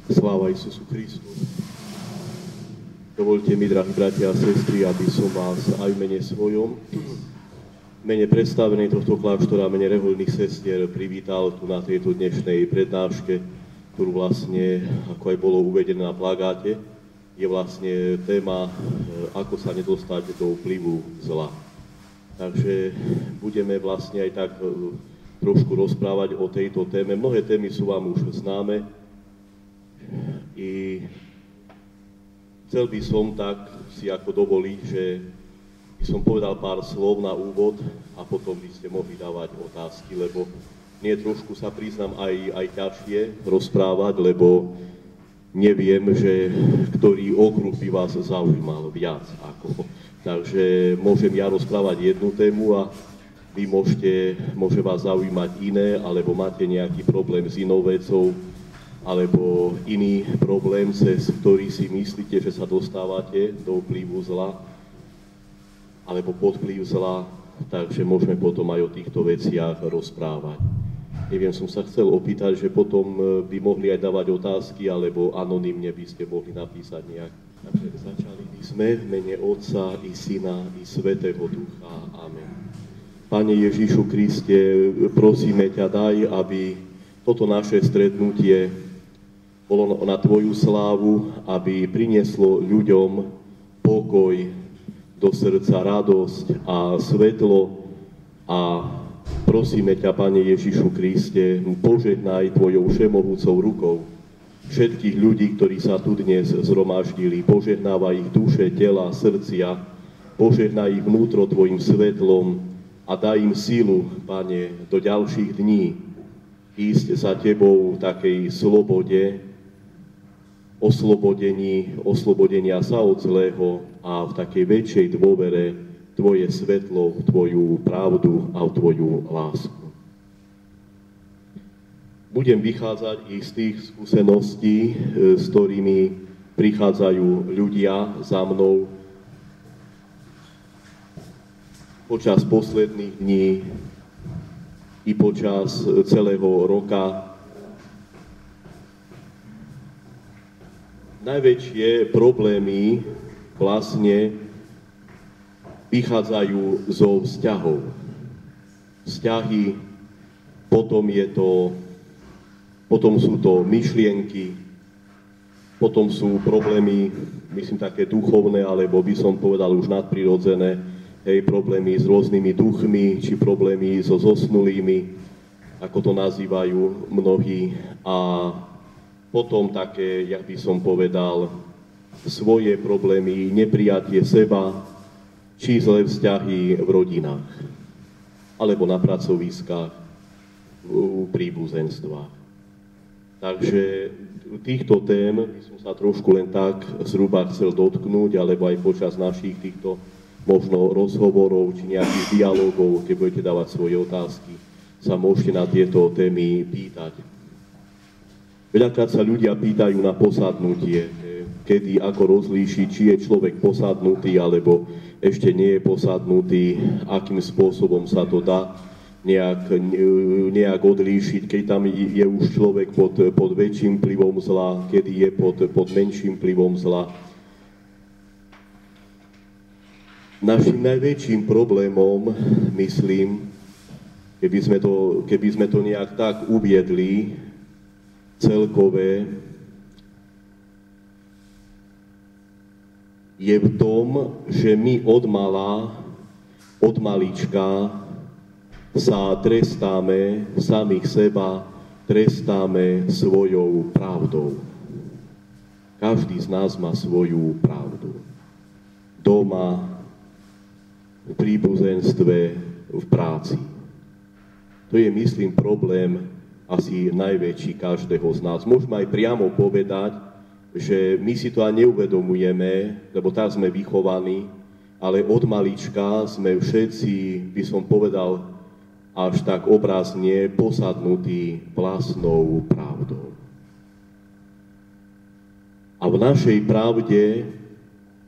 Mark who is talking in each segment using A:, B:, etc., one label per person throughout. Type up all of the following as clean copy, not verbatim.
A: Sláva Isusu Kristu. Dovolte mi, drahí bratia a sestry, aby som vás aj v mene svojom, v mene predstavenej tohto kláštora, v mene rehoľných sestier privítal tu na tejto dnešnej prednáške, ktorú vlastne, ako aj bolo uvedené na plagáte, je vlastne téma, ako sa nedostať do vplyvu zla. Takže budeme vlastne aj tak trošku rozprávať o tejto téme. Mnohé témy sú vám už známe, i chcel by som tak si ako dovoliť, že by som povedal pár slov na úvod a potom by ste mohli dávať otázky, lebo mne trošku sa priznám aj ťažšie rozprávať, lebo neviem, že ktorý okruh by vás zaujímal viac ako. Takže môžem ja rozprávať jednu tému a vy môže vás zaujímať iné, alebo máte nejaký problém s inou vecou, alebo iný problém, cez ktorý si myslíte, že sa dostávate do vplyvu zla, alebo pod vplyv zla, takže môžeme potom aj o týchto veciach rozprávať. Neviem, som sa chcel opýtať, že potom by mohli aj dávať otázky, alebo anonymne by ste mohli napísať nejak. Takže začali by sme v mene Otca i Syna i Svätého Ducha. Amen. Pane Ježišu Kriste, prosíme ťa, daj, aby toto naše stretnutie bolo na Tvoju slávu, aby prinieslo ľuďom pokoj do srdca, radosť a svetlo. A prosíme ťa, Pane Ježišu Kriste, požehnaj Tvojou všemohúcou rukou všetkých ľudí, ktorí sa tu dnes zhromaždili. Požehnávaj ich duše, tela, srdcia, požehnaj ich vnútro Tvojim svetlom a daj im sílu, Pane, do ďalších dní ísť za Tebou v takej slobode, oslobodenia sa od zlého a v takej väčšej dôvere Tvoje svetlo, v Tvoju pravdu a v Tvoju lásku. Budem vychádzať i z tých skúseností, s ktorými prichádzajú ľudia za mnou počas posledných dní i počas celého roka. Najväčšie problémy vlastne vychádzajú zo vzťahov. Vzťahy, potom sú to myšlienky, potom sú problémy, myslím, také duchovné, alebo by som povedal už nadprirodzené, problémy s rôznymi duchmi, či problémy so zosnulými, ako to nazývajú mnohí. A potom také, jak by som povedal, svoje problémy, neprijatie seba, či zlé vzťahy v rodinách, alebo na pracoviskách, v príbuzenstvách. Takže týchto tém by som sa trošku len tak zhruba chcel dotknúť, alebo aj počas našich týchto možno rozhovorov, či nejakých dialogov, keď budete dávať svoje otázky, sa môžete na tieto témy pýtať. Veľakrát sa ľudia pýtajú na posadnutie, kedy, ako rozlíšiť, či je človek posadnutý, alebo ešte nie je posadnutý, akým spôsobom sa to dá nejak odlíšiť, keď tam je už človek pod väčším vplyvom zla, kedy je pod menším vplyvom zla. Našim najväčším problémom, myslím, keby sme to nejak tak uviedli, celkové, je v tom, že my od malička sa trestáme samých seba, trestáme svojou pravdou. Každý z nás má svoju pravdu. Doma, v príbuzenstve, v práci. To je, myslím, problém asi najväčší každého z nás. Môžeme aj priamo povedať, že my si to aj neuvedomujeme, lebo tak sme vychovaní, ale od malička sme všetci, by som povedal, až tak obrazne posadnutí vlastnou pravdou. A v našej pravde,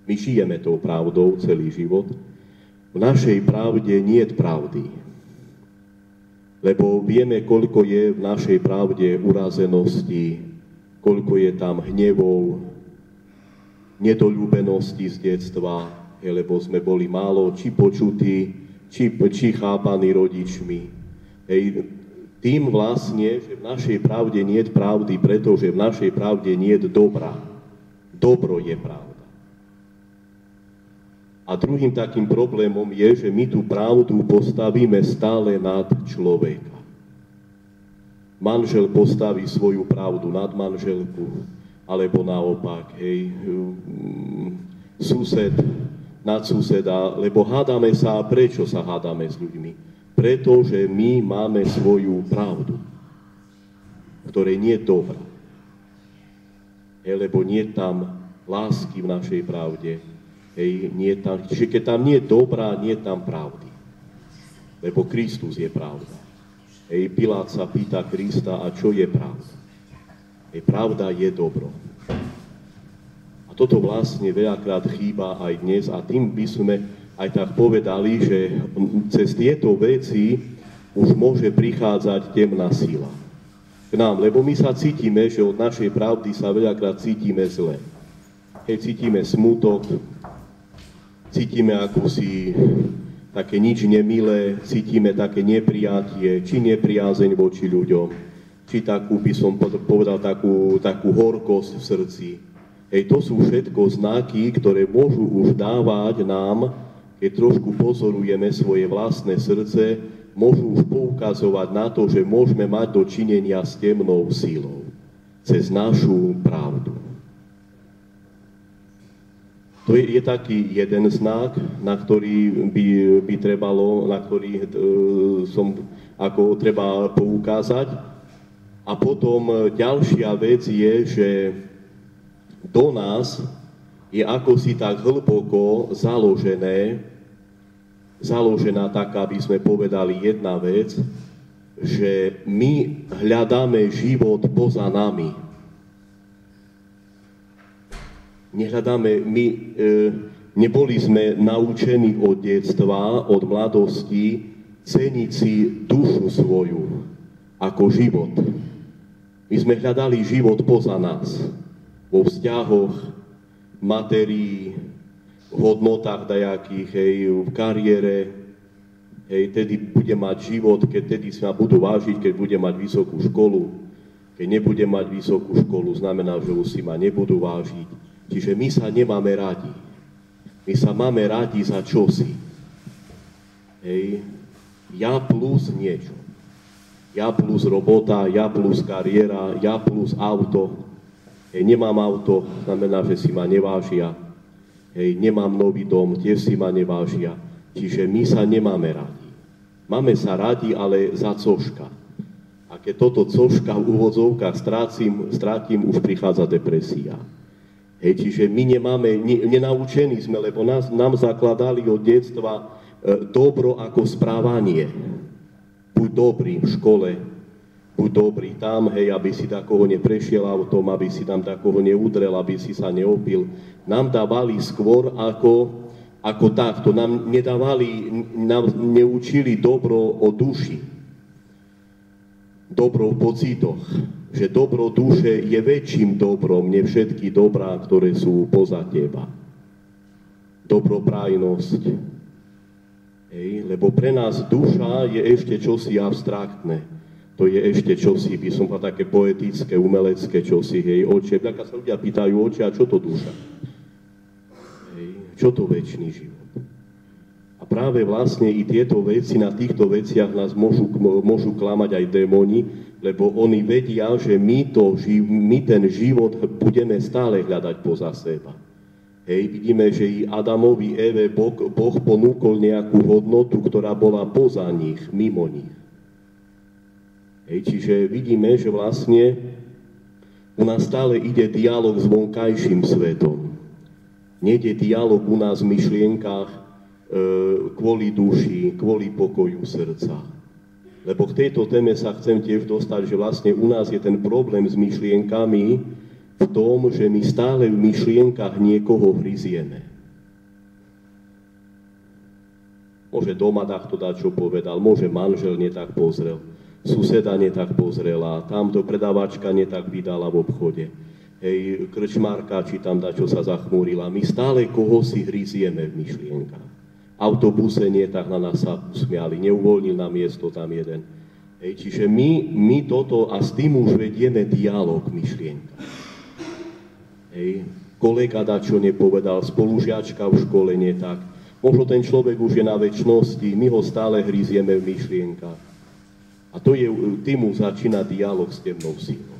A: my žijeme tou pravdou celý život, v našej pravde nie je pravdy. Lebo vieme, koľko je v našej pravde urazenosti, koľko je tam hnevov, nedoľúbenosti z detstva, lebo sme boli málo či počutí, či chápaní rodičmi. Tým vlastne, že v našej pravde nie je pravdy, pretože v našej pravde nie je dobra. Dobro je pravda. A druhým takým problémom je, že my tú pravdu postavíme stále nad človeka. Manžel postaví svoju pravdu nad manželku, alebo naopak, sused nad suseda, lebo hádame sa. A prečo sa hádame s ľuďmi? Pretože my máme svoju pravdu, ktorej nie je dobrá. Lebo nie je tam lásky v našej pravde. Čiže keď tam nie je dobrá, nie je tam pravdy. Lebo Kristus je pravda. Pilát sa pýta Krista, a čo je pravda? Pravda je dobro. A toto vlastne veľakrát chýba aj dnes, a tým by sme aj tak povedali, že cez tieto veci už môže prichádzať temná sila k nám, lebo my sa cítime, že od našej pravdy sa veľakrát cítime zle. Cítime smútok, cítime akúsi také nič nemilé, cítime také neprijatie, či nepriazeň voči ľuďom, či takú, by som povedal, takú horkosť v srdci. To sú všetko znaky, ktoré môžu už dávať nám, keď trošku pozorujeme svoje vlastné srdce, môžu už poukazovať na to, že môžeme mať do činenia s temnou silou cez našu pravdu. To je taký jeden znak, na ktorý by trebalo, na ktorý treba poukázať. A potom ďalšia vec je, že do nás je ako si tak hlboko založená taká, by sme povedali, jedna vec, že my hľadáme život poza nami. Neboli sme naučení od detstva, od mladosti, ceniť si dušu svoju ako život. My sme hľadali život poza nás, vo vzťahoch, materii, v hodnotách dajakých, v kariére, tedy bude mať život, tedy sa budú vážiť, keď bude mať vysokú školu. Keď nebude mať vysokú školu, znamená, že už si ma nebudú vážiť. Čiže my sa nemáme radi. My sa máme radi za čosi. Ja plus niečo. Ja plus robota, ja plus kariéra, ja plus auto. Nemám auto, znamená, že si ma nevážia. Nemám nový dom, tiež si ma nevážia. Čiže my sa nemáme radi. Máme sa radi, ale za cožka. A keď toto cožka v úvodzovkách strátim, už prichádza depresia. Čiže my nenaučení sme, lebo nám zakladali od detstva dobro ako správanie. Buď dobrý v škole, buď dobrý tam, aby si takoho neprešiel autom, aby si tam takoho neudrel, aby si sa neopil. Nám dávali skôr ako takto. Nám neučili dobro o duši, dobro v pocitoch. Že dobro duše je väčším dobrom, nie všetky dobrá, ktoré sú poza teba. Dobroprajnosť. Lebo pre nás duša je ešte čosi abstraktné. To je ešte čosi, by som povedal, také poetické, umelecké čosi. Oče, tak sa ľudia pýtajú, oče, a čo to duša? Čo to večný život? A práve vlastne i tieto veci, na týchto veciach nás môžu klamať aj démoni, lebo oni vedia, že my ten život budeme stále hľadať poza seba. Vidíme, že i Adamovi, Eve Boh ponúkol nejakú hodnotu, ktorá bola poza nich, mimo nich. Čiže vidíme, že vlastne u nás stále ide dialog s vonkajším svetom. Nejde dialog u nás v myšlienkach kvôli duši, kvôli pokoju srdca. Lebo k tejto téme sa chcem tiež dostať, že vlastne u nás je ten problém s myšlienkami v tom, že my stále v myšlienkach niekoho hryzieme. Môže doma takto dať, čo povedal, môže manžel nie tak pozrel. suseda netak pozrela, tamto predávačka netak vydala v obchode. Hej, krčmárka, či tam dačo sa zachmúrila. My stále koho si hryzieme v myšlienkach. V autobuse nie tak na nás sa usmiali, neuvoľnil na miesto tam jeden. Hej, čiže my toto a s tým už vedieme dialog myšlienka. Hej, kolega dačo nepovedal, spolužiačka v škole nie tak. Možno ten človek už je na večnosti, my ho stále hryzieme v myšlienkach. A tým už začína dialog s temnou silou.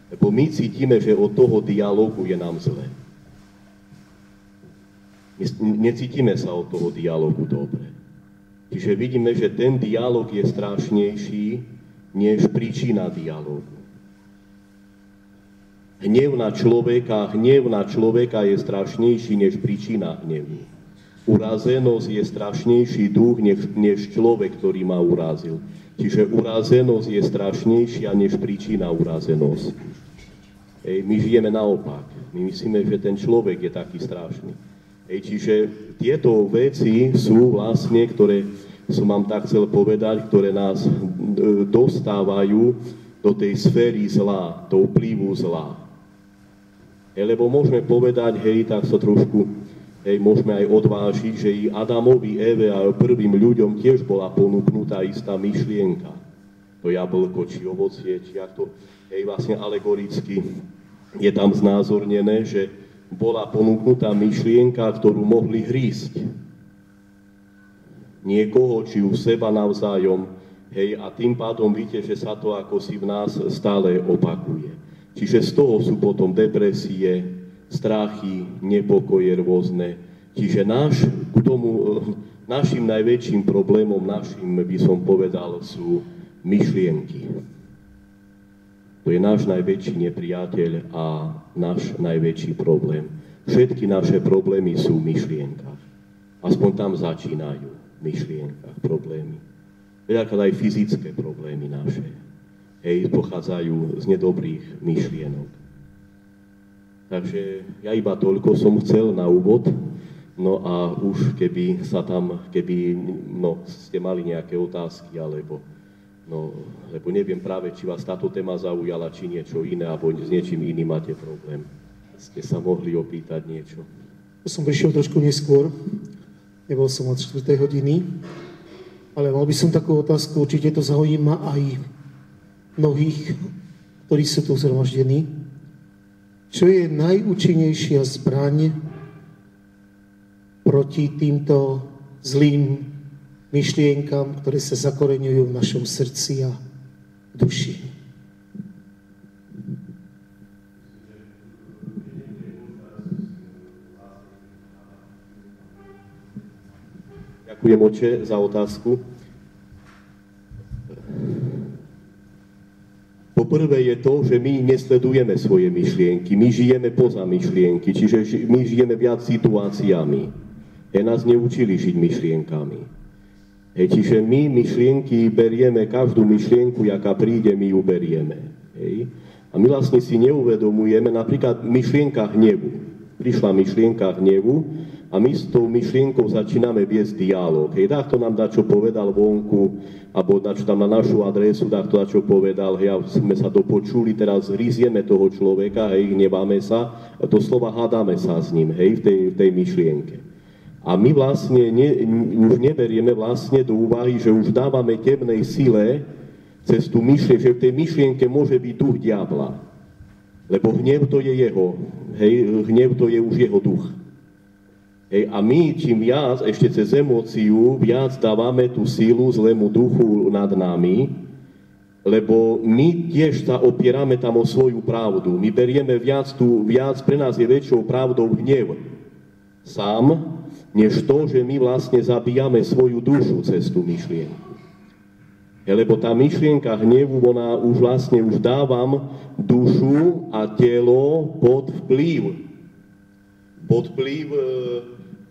A: Lebo my cítime, že od toho dialógu je nám zle. My necítime sa od toho dialógu dobre. Čiže vidíme, že ten dialóg je strašnejší než príčina dialógu. Hnev na človeka je strašnejší než príčina hnevu. Urazenosť je strašnejší duch než človek, ktorý ma urazil. Čiže urazenosť je strašnejšia než príčina urazenosti. My žijeme naopak. My myslíme, že ten človek je taký strašný. Čiže tieto veci sú vlastne, ktoré som vám tak chcel povedať, ktoré nás dostávajú do tej sféry zla, do vplyvu zla. Lebo môžeme povedať, tak sa trošku, môžeme aj odvážiť, že i Adamovi, Eve a prvým ľuďom tiež bola ponúknutá istá myšlienka. To jablko, či ovocie, či ak to, vlastne alegoricky je tam znázornené, že bola ponúknutá myšlienka, ktorú mohli hrísť. Niekoho, či u seba navzájom, a tým pádom vidíte, že sa to ako si v nás stále opakuje. Čiže z toho sú potom depresie, strachy, nepokoje rôzne. Čiže našim najväčším problémom, by som povedal, sú myšlienky. To je náš najväčší nepriateľ a náš najväčší problém. Všetky naše problémy sú v myšlienkach. Aspoň tam začínajú v myšlienkach problémy. Veľakrát aj fyzické problémy naše. Pochádzajú z nedobrých myšlienok. Takže ja iba toľko som chcel na úvod. No a už keby ste mali nejaké otázky, lebo neviem práve, či vás táto téma zaujala, či niečo iné, alebo s niečím iným máte problém. Ste sa mohli opýtať niečo.
B: Som prišiel trošku neskôr, nebol som od 4. hodiny, ale mal by som takú otázku, určite to zaujíma aj mnohých, ktorí sú tu zhromaždení. Čo je najúčinnejšia zbraň proti týmto zlým myšlienkam, ktoré sa zakoreňujú v našom srdci a duši?
A: Ďakujem, oče, za otázku. Poprvé je to, že my nesledujeme svoje myšlienky, my žijeme poza myšlienky, čiže my žijeme viac situáciami. Nás neučili žiť myšlienkami. Čiže my myšlienky berieme, každú myšlienku, jaká príde, my ju berieme. A my vlastne si neuvedomujeme, napríklad myšlienka hnevu. Prišla myšlienka hnevu a my s tou myšlienkou začíname viesť dialóg. Takto nám dačo povedal vonku, alebo dačo tam na našu adresu, takto dačo povedal, sme sa dopočuli, teraz hryzieme toho človeka, hneváme sa, doslova hádame sa s ním, v tej myšlienke. A my vlastne už neberieme vlastne do úvahy, že už dávame temnej sile cez tú myšlienku, že v tej myšlienke môže byť duch diabla. Lebo hnev to je jeho, hnev to je už jeho duch. A my čím viac, ešte cez emóciu, viac dávame tú sílu zlému duchu nad nami, lebo my tiež sa opierame tam o svoju pravdu. My berieme viac, pre nás je väčšou pravdou hnev sám, než to, že my vlastne zabíjame svoju dušu cez tú myšlienku. Lebo tá myšlienka hnevu, ona už dávam dušu a telo pod vplyv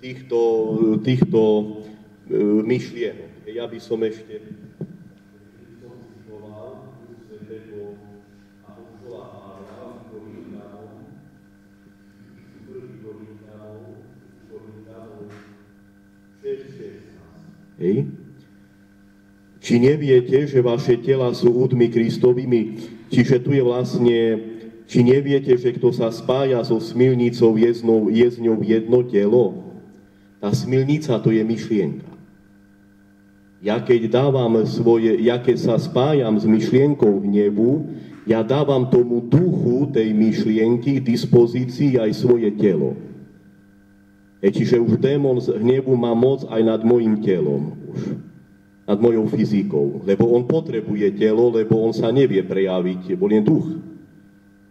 A: týchto myšlienok. Ja by som ešte Či neviete, že vaše tela sú údmi Kristovými? Čiže tu je vlastne, či neviete, že kto sa spája so smilnicou je z ňou jedno telo? Tá smilnica to je myšlienka. Ja keď sa spájam s myšlienkou hnevu, ja dávam tomu duchu tej myšlienky k dispozícii aj svoje telo. Čiže už démon z hnevu má moc aj nad mojim telom. Nad mojou fyzikou. Lebo on potrebuje telo, lebo on sa nevie prejaviť, bol len duch.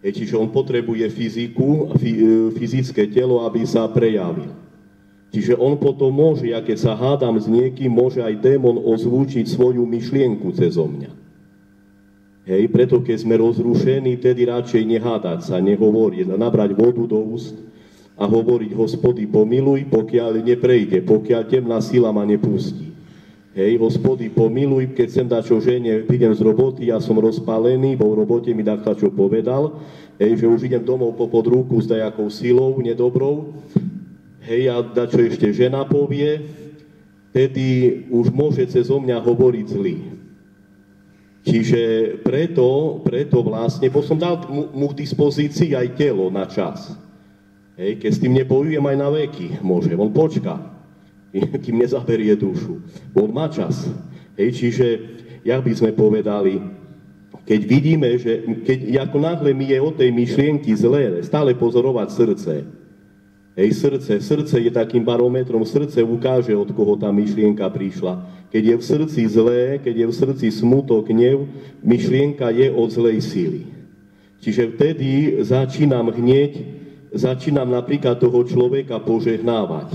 A: Čiže on potrebuje fyzické telo, aby sa prejavil. Čiže on potom môže, ja keď sa hádam s niekým, môže aj démon ozvúčiť svoju myšlienku cezo mňa. Preto keď sme rozrušení, tedy radšej nehádať sa, nehovoriť, nabrať vodu do úst a hovoriť: Hospody, pomiluj, pokiaľ neprejde, pokiaľ temná sila ma nepustí. Hospody, pomiluj, keď sem dačo žene, prídem z roboty, ja som rozpálený, bo v robote mi takto čo povedal, že už idem domov popod ruku s dajakou silou, nedobrou, a dačo ešte žena povie, tedy už môže cezo mňa hovoriť zlý. Čiže preto vlastne, bo som dal mu k dispozícii aj telo na čas. Keď s tým nebojujem aj na veky, môže, on počká, kým nezaberie dušu. On má čas. Čiže, jak by sme povedali, keď vidíme, že ako náhle mi je od tej myšlienky zlé, stále pozorovať srdce. Srdce je takým barometrom, srdce ukáže, od koho tá myšlienka prišla. Keď je v srdci zlé, keď je v srdci smutok, hnev, myšlienka je od zlej síly. Čiže vtedy začínam napríklad toho človeka požehnávať,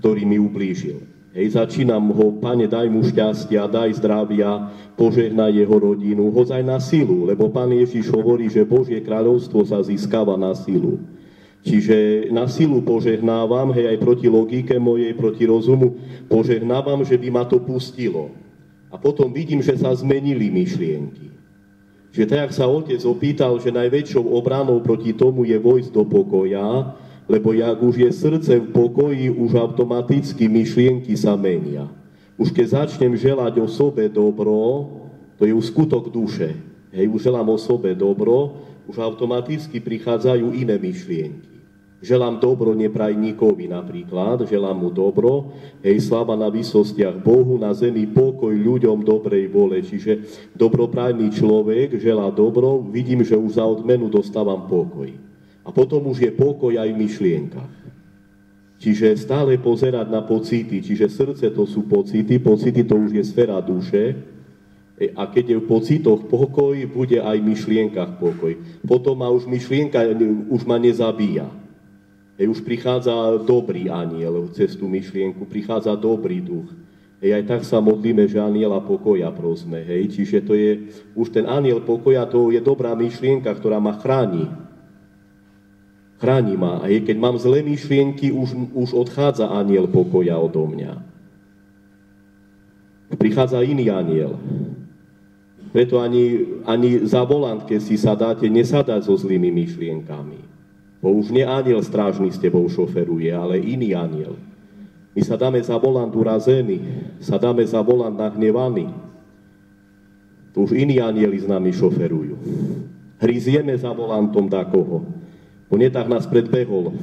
A: ktorý mi ublížil. Začínam ho: Pane, daj mu šťastia, daj zdravia, požehnaj jeho rodinu, hoď aj na silu, lebo Pán Ježiš hovorí, že Božie kráľovstvo sa získava na silu. Čiže na silu požehnávam, aj proti logike mojej, proti rozumu, požehnávam, že by ma to pustilo. A potom vidím, že sa zmenili myšlienky. Že tak, jak sa otec opýtal, že najväčšou obranou proti tomu je vojsť do pokoja, lebo jak už je srdce v pokoji, už automaticky myšlienky sa menia. Už keď začnem želať o sobe dobro, to je už skutok duše. Už želám o sobe dobro, už automaticky prichádzajú iné myšlienky. Želám dobro neprajníkovi napríklad, želám mu dobro, sláva na výsostiach Bohu, na zemi pokoj ľuďom dobrej vole. Čiže dobroprajný človek želá dobro, vidím, že už za odmenu dostávam pokoj. A potom už je pokoj aj v myšlienkach. Čiže stále pozerať na pocity, čiže srdce to sú pocity to už je sféra duše, a keď je v pocitoch pokoj, bude aj v myšlienkach pokoj. Potom ma už myšlienka už ma nezabíja. Už prichádza dobrý anjel cez tú myšlienku, prichádza dobrý duch. Aj tak sa modlíme, že anjela pokoja prosme. Čiže to je, už ten anjel pokoja, to je dobrá myšlienka, ktorá ma chráni. Chráni ma. A keď mám zlé myšlienky, už odchádza anjel pokoja odo mňa. Prichádza iný anjel. Preto ani za volant, keď si sadáte, nesadať so zlými myšlienkami. Bo už nie anjel strážny s tebou šoferuje, ale iný anjel. My sa dáme za volant urazený, sa dáme za volant nahnevaný. To už iní anjeli s nami šoferujú. Hryzieme za volantom takoho. Bo nie tak nás predbehol.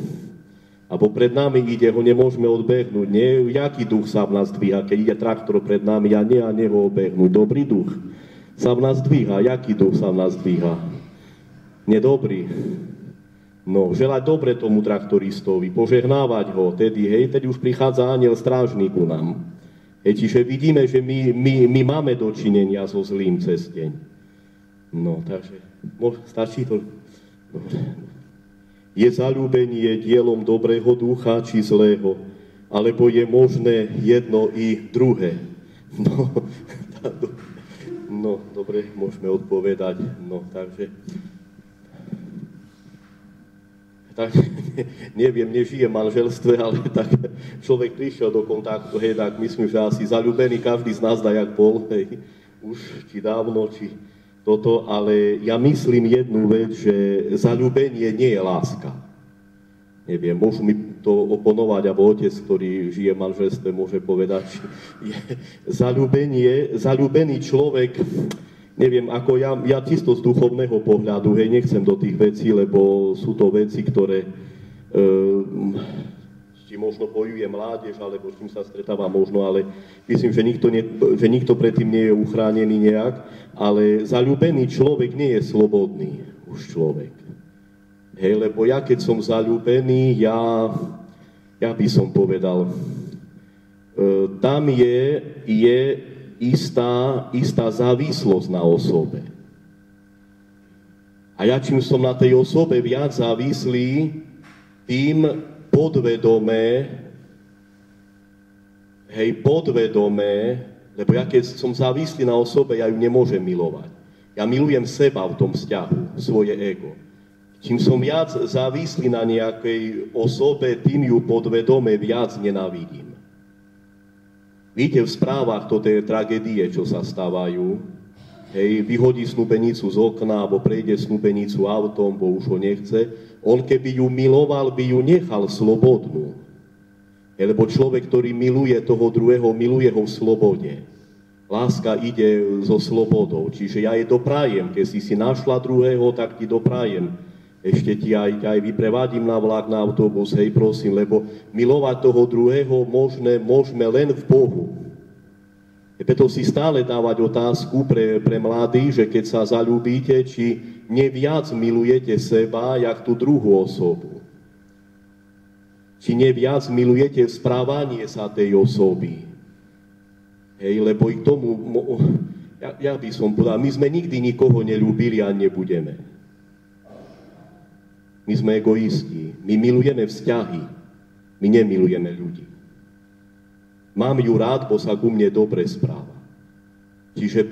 A: Abo pred nami ide, ho nemôžeme odbehnúť. Nie, jaký duch sa v nás dvíha, keď ide traktor pred nami, a nie ho obehnúť. Dobrý duch sa v nás dvíha. Jaký duch sa v nás dvíha? Nedobrý. No, želať dobre tomu traktoristovi, požehnávať ho, tedy už prichádza anjel strážny ku nám. Čiže vidíme, že my máme dočinenia so zlým cez deň. No, takže, stačí to? Dobre. Je zaľúbenie dielom dobrého ducha či zlého, alebo je možné jedno i druhé? No, dobre, môžeme odpovedať. No, takže... Tak, neviem, nežije v manželstve, ale tak človek prišiel do kontaktu, tak myslím, že asi zaľúbený každý z nás dá, jak bol, už či dávno, či toto, ale ja myslím jednu vec, že zaľúbenie nie je láska. Neviem, môžu mi to oponovať, alebo otec, ktorý žije v manželstve, môže povedať, je zaľúbený človek, neviem, ako ja čisto z duchovného pohľadu, hej, nechcem do tých vecí, lebo sú to veci, ktoré s čím možno bojuje mládež, alebo s čím sa stretáva možno, ale myslím, že nikto predtým nie je uchránený nejak, ale zaľúbený človek nie je slobodný už človek. Hej, lebo ja keď som zaľúbený, ja by som povedal, tam je istá závislosť na osobe. A ja čím som na tej osobe viac závislý, tým podvedome, lebo ja keď som závislý na osobe, ja ju nemôžem milovať. Ja milujem seba v tom vzťahu, svoje ego. Čím som viac závislý na nejakej osobe, tým ju podvedome viac nenávidím. Víte, v správach to tie tragédie, čo sa stávajú, hej, vyhodí snúbenicu z okna, alebo prejde snúbenicu autom, bo už ho nechce, on keby ju miloval, by ju nechal slobodnú. Lebo človek, ktorý miluje toho druhého, miluje ho v slobode. Láska ide so slobodou, čiže ja jej doprajem, keď si našla druhého, tak ti doprajem. Ešte ti aj vyprevadím na vlak, na autobus, hej, prosím, lebo milovať toho druhého môžeme len v Bohu. Preto si stále dávať otázku pre mladých, že keď sa zaľúbite, či neviac milujete seba, jak tú druhú osobu. Či neviac milujete správanie sa tej osoby. Hej, lebo i k tomu, ja by som povedal, my sme nikdy nikoho neľúbili a nebudeme. My sme egoisti, my milujeme vzťahy, my nemilujeme ľudí. Mám ju rád, bo sa ku mne dobre správa. Čiže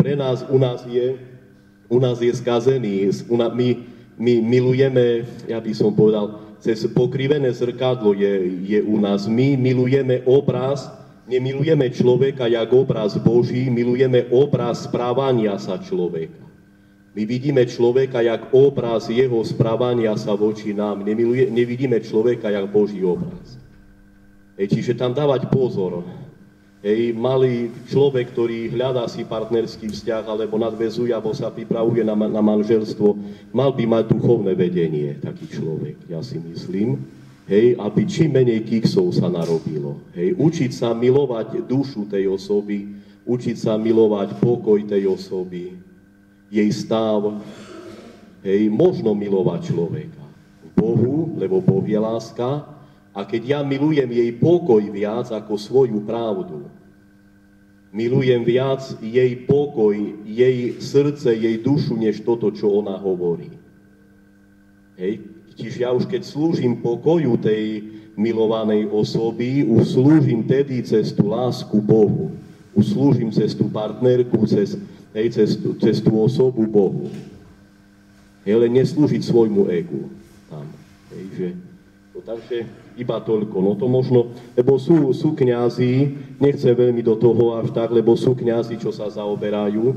A: u nás je skazený, my milujeme, ja by som povedal, cez pokrivené zrkadlo je u nás. My milujeme obraz, nemilujeme človeka jak obraz Boží, milujeme obraz správania sa človeka. My vidíme človeka jak obraz jeho správania sa voči nám. Nevidíme človeka jak Boží obraz. Čiže tam dávať pozor. Malý človek, ktorý hľadá si partnerský vzťah alebo nadväzuje, alebo sa pripravuje na manželstvo, mal by mať duchovné vedenie, taký človek, ja si myslím. Aby čím menej kiksov sa narobilo. Učiť sa milovať dušu tej osoby, učiť sa milovať pokoj tej osoby, jej stav, možno milovať človeka. Bohu, lebo Boh je láska, a keď ja milujem jej pokoj viac ako svoju pravdu, milujem viac jej pokoj, jej srdce, jej dušu, než toto, čo ona hovorí. Čiže ja už keď slúžim pokoju tej milovanej osoby, už slúžim tedy cez tú lásku Bohu. Už slúžim cez tú partnerku, cez tú osobu Bohu. Len neslúžiť svojmu egu tam. Takže iba toľko. No to možno, lebo sú kňazi, nechcem veľmi do toho až tak, lebo sú kňazi, čo sa zaoberajú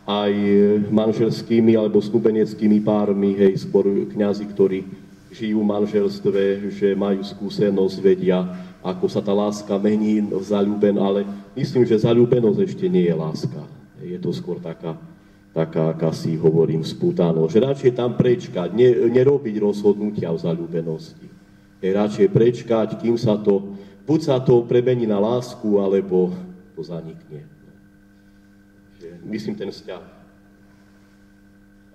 A: aj manželskými alebo snúbeneckými pármi, skôr kňazi, ktorí žijú v manželstve, že majú skúsenosť, vedia, ako sa tá láska mení v zaľúben, ale myslím, že zaľúbenosť ešte nie je láska. Je to skôr taká aká si hovorím, spútanosť. Že radšej tam prečkať, nerobiť rozhodnutia o zaľúbenosti. Radšej prečkať, kým buď sa to premení na lásku, alebo to zanikne. Myslím ten vzťah.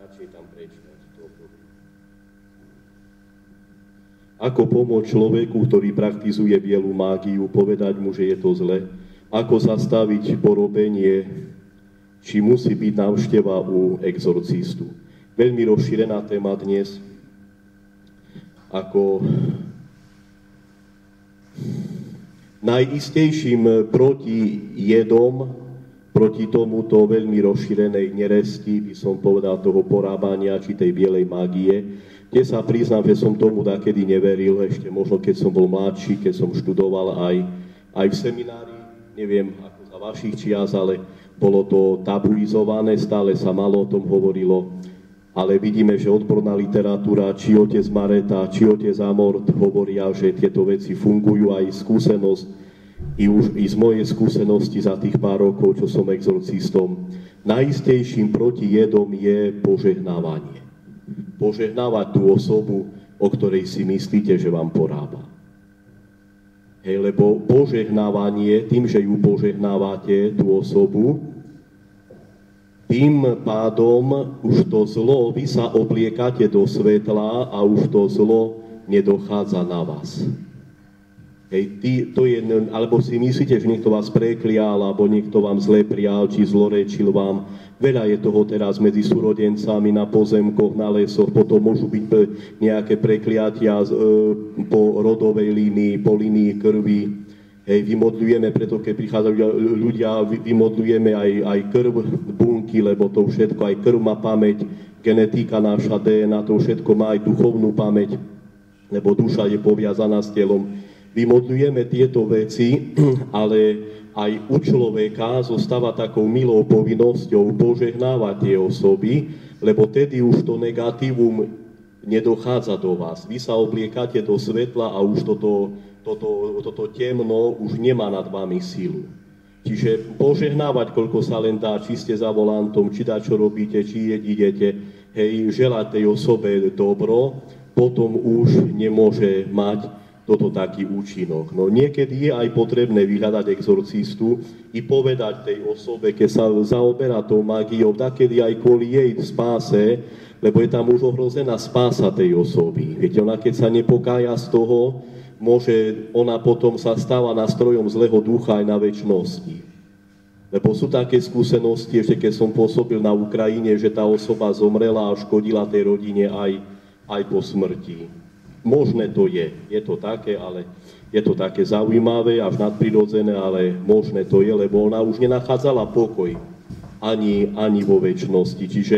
A: Radšej tam prečkať. Ako pomôcť človeku, ktorý praktizuje bielu mágiu, povedať mu, že je to zle? Ako zastaviť porobenie, či musí byť návšteva u exorcistu? Veľmi rozšírená téma dnes. Ako najistejším protijedom proti tomuto veľmi rozšírenej neresti, by som povedal, toho porábania či tej bielej mágie, kde sa priznám, že som tomu dakedy neveril, ešte možno keď som bol mladší, keď som študoval aj v seminári, neviem ako za vašich čias, ale bolo to tabuizované, stále sa malo o tom hovorilo. ale vidíme, že odborná literatúra, či otec Mareta, či otec Amort hovoria, že tieto veci fungujú, aj skúsenosť, i z mojej skúsenosti za tých pár rokov, čo som exorcistom. Najistejším protijedom je požehnávanie. Požehnávať tú osobu, o ktorej si myslíte, že vám porába. Hej, lebo požehnávanie, tým, že ju požehnávate, tú osobu, tým pádom už to zlo, vy sa obliekate do svetla a už to zlo nedochádza na vás. Hej, to je, alebo si myslíte, že niekto vás preklial, alebo niekto vám zle prijal, či zlorečil vám. Veľa je toho teraz medzi súrodencami na pozemkoch, na lesoch, potom môžu byť nejaké prekliatia po rodovej línii, po línii krvi. Hej, vymodľujeme, preto keď prichádzajú ľudia, vymodľujeme aj krv, bunky, lebo to všetko, aj krv má pamäť, genetika naša, DNA, to všetko má aj duchovnú pamäť, lebo duša je poviazaná s telom. Vymodľujeme tieto veci, ale aj u človeka zostáva takou milou povinnosťou požehnávať tie osoby, lebo tedy už to negatívum nedochádza do vás. Vy sa obliekate do svetla a už toto temno už nemá nad vami silu. Čiže požehnávať, koľko sa len dá, či ste za volantom, či dá, čo robíte, či idete, hej, želať tej osobe dobro, potom už nemôže mať toto taký účinok. No niekedy je aj potrebné vyhľadať exorcistu i povedať tej osobe, keď sa zaoberá tou mágiou, takedy aj kvôli jej spáse, lebo je tam už ohrozená spása tej osoby. Viete, ona keď sa nepokája z toho, ona potom sa stáva nástrojom zlého ducha aj na večnosti. Lebo sú také skúsenosti, ešte keď som pôsobil na Ukrajine, že tá osoba zomrela a škodila tej rodine aj po smrti. Možné to je to také, ale je to také zaujímavé, až nadprirodzené, ale možné to je, lebo ona už nenachádzala pokoj ani vo večnosti. Čiže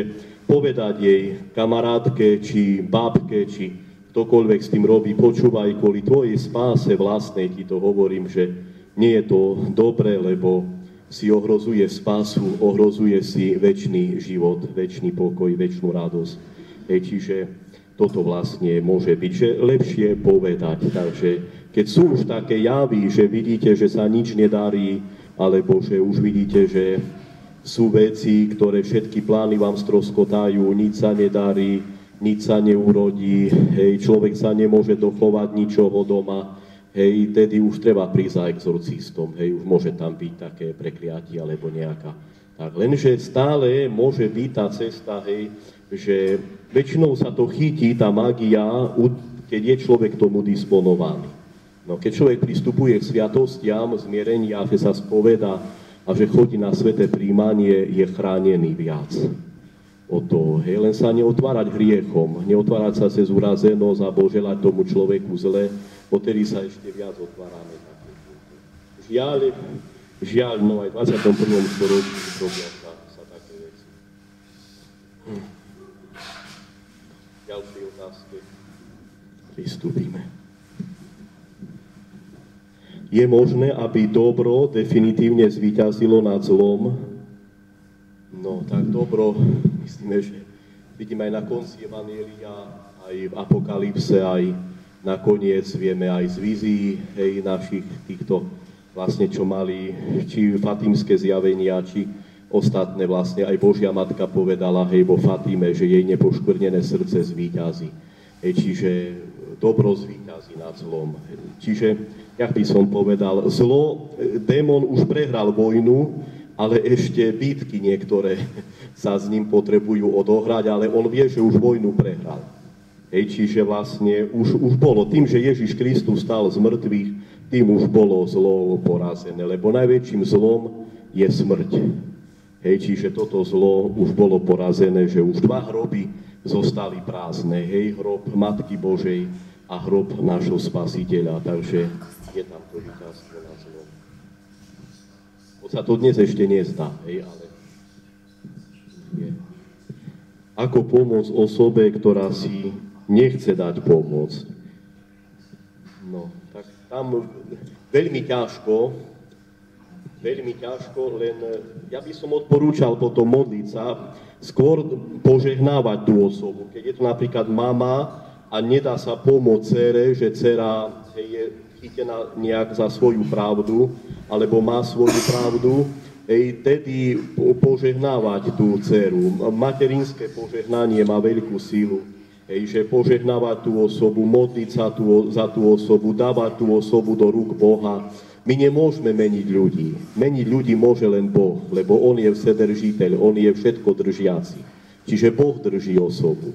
A: povedať jej kamarátke, či bábke, či ktokoľvek s tým robí, počúvaj, kvôli tvojej spáse vlastnej ti to hovorím, že nie je to dobré, lebo si ohrozuje spásu, ohrozuje si večný život, večný pokoj, večnú radosť. Čiže toto vlastne môže byť, že lepšie povedať. Takže keď sú už také javy, že vidíte, že sa nič nedarí, alebo že už vidíte, že sú veci, ktoré všetky plány vám stroskotajú, nič sa nedarí, nič sa neurodí, hej, človek sa nemôže dochovať ničoho doma, hej, tedy už treba prísť za exorcistom, hej, už môže tam byť také prekliatie alebo nejaká. Tak lenže stále môže byť tá cesta, hej, že väčšinou sa to chytí, tá magia, keď je človek tomu disponovaný. No, keď človek pristupuje k sviatostiam, zmierenia, že sa spovedá a že chodí na sväté príjmanie, je chránený viac o to. Hej, len sa neotvárať hriechom, neotvárať sa cez urazenosť alebo želať tomu človeku zle, odtedy sa ešte viac otvárame. Žiaľ, no aj v 21. storočí robia sa také veci. Ďalšie otázky. Pristúpime. Je možné, aby dobro definitívne zvíťazilo nad zlom? No, tak dobro, myslíme, že vidíme aj na konci Evanjelia, aj v Apokalypse, aj nakoniec vieme aj z vízií, hej, našich týchto vlastne, čo mali, či fatímske zjavenia, či ostatné vlastne, aj Božia Matka povedala, hej, vo Fatíme, že jej nepoškvrnené srdce zvíťazí. Hej, čiže dobro zvíťazí nad zlom. Čiže, jak by som povedal, zlo, démon už prehral vojnu, ale ešte bitky niektoré sa s ním potrebujú odohrať, ale on vie, že už vojnu prehral. Hej, čiže vlastne už bolo, tým, že Ježiš Kristus stal z mŕtvych, tým už bolo zlo porazené, lebo najväčším zlom je smrť. Hej, čiže toto zlo už bolo porazené, že už 2 hroby zostali prázdne. Hej, hrob Matky Božej a hrob nášho Spasiteľa, takže je tam to víťazstvo na zlo. Sa to dnes ešte nezdá, hej, ale je. Ako pomôcť osobe, ktorá si nechce dať pomôcť? No, tak tam veľmi ťažko, veľmi ťažko, len ja by som odporúčal potom modliť sa, skôr požehnávať tú osobu. Keď je to napríklad mama a nedá sa pomôcť dcere, že dcera je chytená nejak za svoju pravdu, alebo má svoju pravdu, tedy požehnávať tú dceru. Materinské požehnanie má veľkú sílu. Že požehnávať tú osobu, modliť sa za tú osobu, dávať tú osobu do rúk Boha. My nemôžeme meniť ľudí. Meniť ľudí môže len Boh, lebo On je vsedržiteľ, On je všetko držiaci. Čiže Boh drží osobu.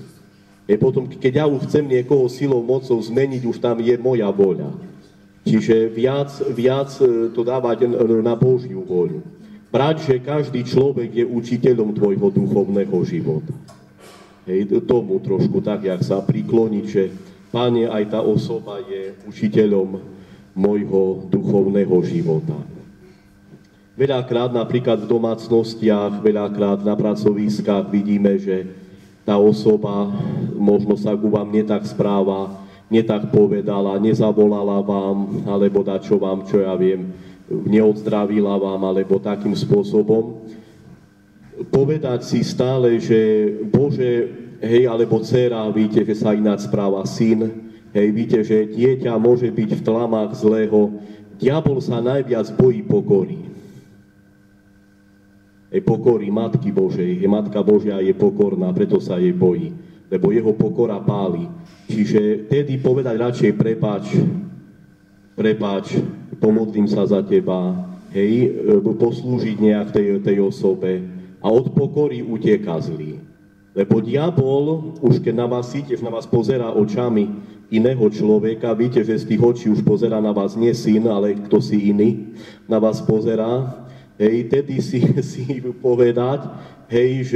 A: Potom, keď ja už chcem niekoho silou, mocou zmeniť, už tam je moja voľa. Čiže viac to dávať na Božiu voľu. Brať, že každý človek je učiteľom tvojho duchovného života. Tomu trošku tak, jak sa prikloniť, že Pane, aj tá osoba je učiteľom môjho duchovného života. Veľakrát napríklad v domácnostiach, veľakrát na pracoviskách vidíme, že tá osoba možno sa ku vám netak správa, netak povedala, nezavolala vám, alebo dačo vám, čo ja viem, neodzdravila vám, alebo takým spôsobom. Povedať si stále, že Bože, hej, alebo dcera, víte, že sa ináč správa syn, hej, víte, že dieťa môže byť v tlamách zlého. Diabol sa najviac bojí pokory. Pokory Matky Božej. Matka Božia je pokorná, preto sa jej bojí. Lebo jeho pokora páli. Čiže tedy povedať radšej prepáč, pomodlím sa za teba, hej, poslúžiť nejak tej osobe a od pokory utieka zlý. Lebo diabol, už keď na vás síte, na vás pozerá očami iného človeka, víte, že z tých očí už pozerá na vás nie syn, ale kto si iný na vás pozerá, hej, tedy si povedať, hej,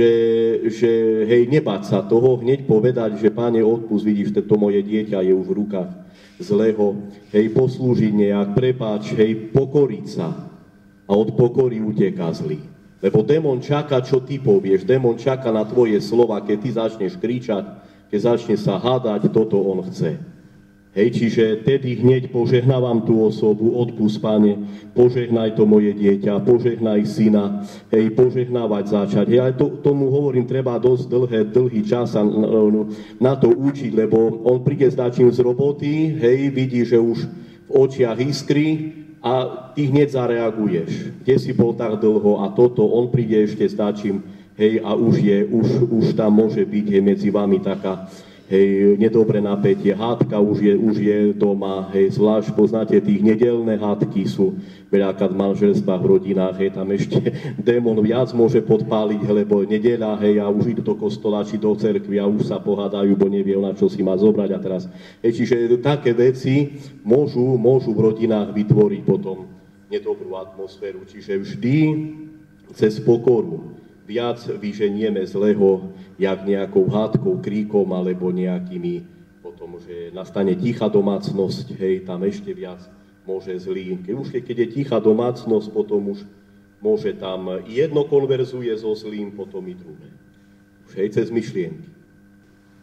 A: že hej, nebať sa toho, hneď povedať, že Pane, odpusť, vidíš, to moje dieťa je už v rukách zlého, hej, poslúžiť nejak, prepáč, hej, pokoriť sa a od pokory uteká zlý. Lebo démon čaká, čo ty povieš, démon čaká na tvoje slova, keď ty začneš kričať, keď začne sa hádať, toto on chce. Hej, čiže tedy hneď požehnávam tú osobu, odpusť, Pane, požehnaj to moje dieťa, požehnaj syna, hej, požehnávať začať. Hej, ale tomu hovorím, treba dosť dlhý čas sa na to učiť, lebo on príde s načím z roboty, hej, vidí, že už v očiach iskry a ty hneď zareaguješ. Kde si bol tak dlho a toto, on príde ešte s načím, hej, a už tam môže byť, hej, medzi vami taká, hej, nedobré napätie, hádka už je doma, hej, zvlášť poznáte, tých nedeľné hádky sú veľakrát v manželstvách, v rodinách, hej, tam ešte démon viac môže podpáliť, lebo nedeľa, hej, a už idú do kostola či do cerkvy a už sa pohádajú, bo nevie, na čo si má zobrať a teraz. Hej, čiže také veci môžu v rodinách vytvoriť potom nedobrú atmosféru, čiže vždy cez pokoru viac vyženieme zlého, jak nejakou hádkou, kríkom, alebo nejakými, potom, že nastane tichá domácnosť, hej, tam ešte viac môže zlý. Keď je tichá domácnosť, potom už môže tam jedno konverzuje so zlým, potom i druhé. Už hej, cez myšlienky.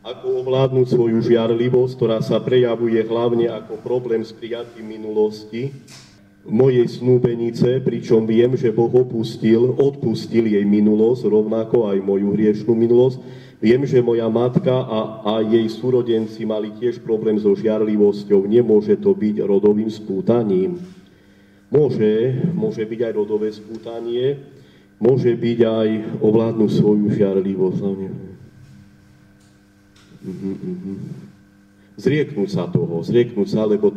A: Ako ovládnuť svoju žiarlivosť, ktorá sa prejavuje hlavne ako problém s prijatím minulosti, mojej snúbenice, pričom viem, že Boh odpustil jej minulosť, rovnako aj moju hriešnú minulosť. Viem, že moja matka a jej súrodenci mali tiež problém so žiarlivosťou. Nemôže to byť rodovým spútaním. Môže byť aj rodové spútanie, môže byť aj ovládnuť svoju žiarlivosť. Zrieknúť sa, lebo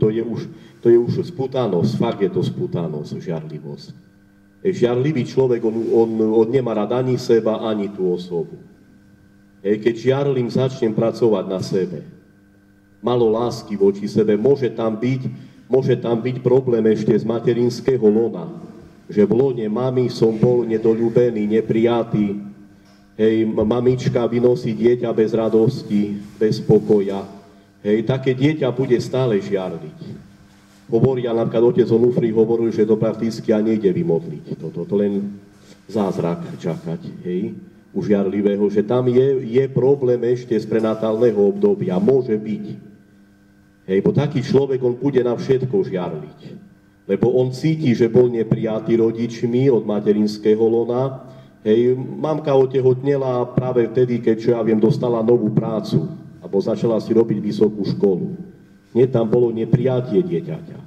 A: to je už spútanosť, fakt je to spútanosť, žiarlivosť. Žiarlivý človek, on nemá rád ani seba, ani tú osobu. Keď žiarlim, začnem pracovať na sebe. Malo lásky voči sebe, môže tam byť problém ešte z materinského lona. Že v lone mami som bol nedoľúbený, neprijatý. Hej, mamička vynosí dieťa bez radosti, bez pokoja. Hej, také dieťa bude stále žiarliť. Hovoria, napríklad otec Onufri hovoril, že to prakticky ani nejde vymodliť. To len zázrak čakať, hej, u žiarlivého, že tam je problém ešte z prenatálneho obdobia. Môže byť. Hej, bo taký človek, on bude na všetko žiarliť. Lebo on cíti, že bol neprijatý rodičmi od materinského lona. Hej, mamka otehotnela práve vtedy, keď, čo ja viem, dostala novú prácu alebo začala si robiť vysokú školu. Nie, tam bolo neprijatie dieťaťa.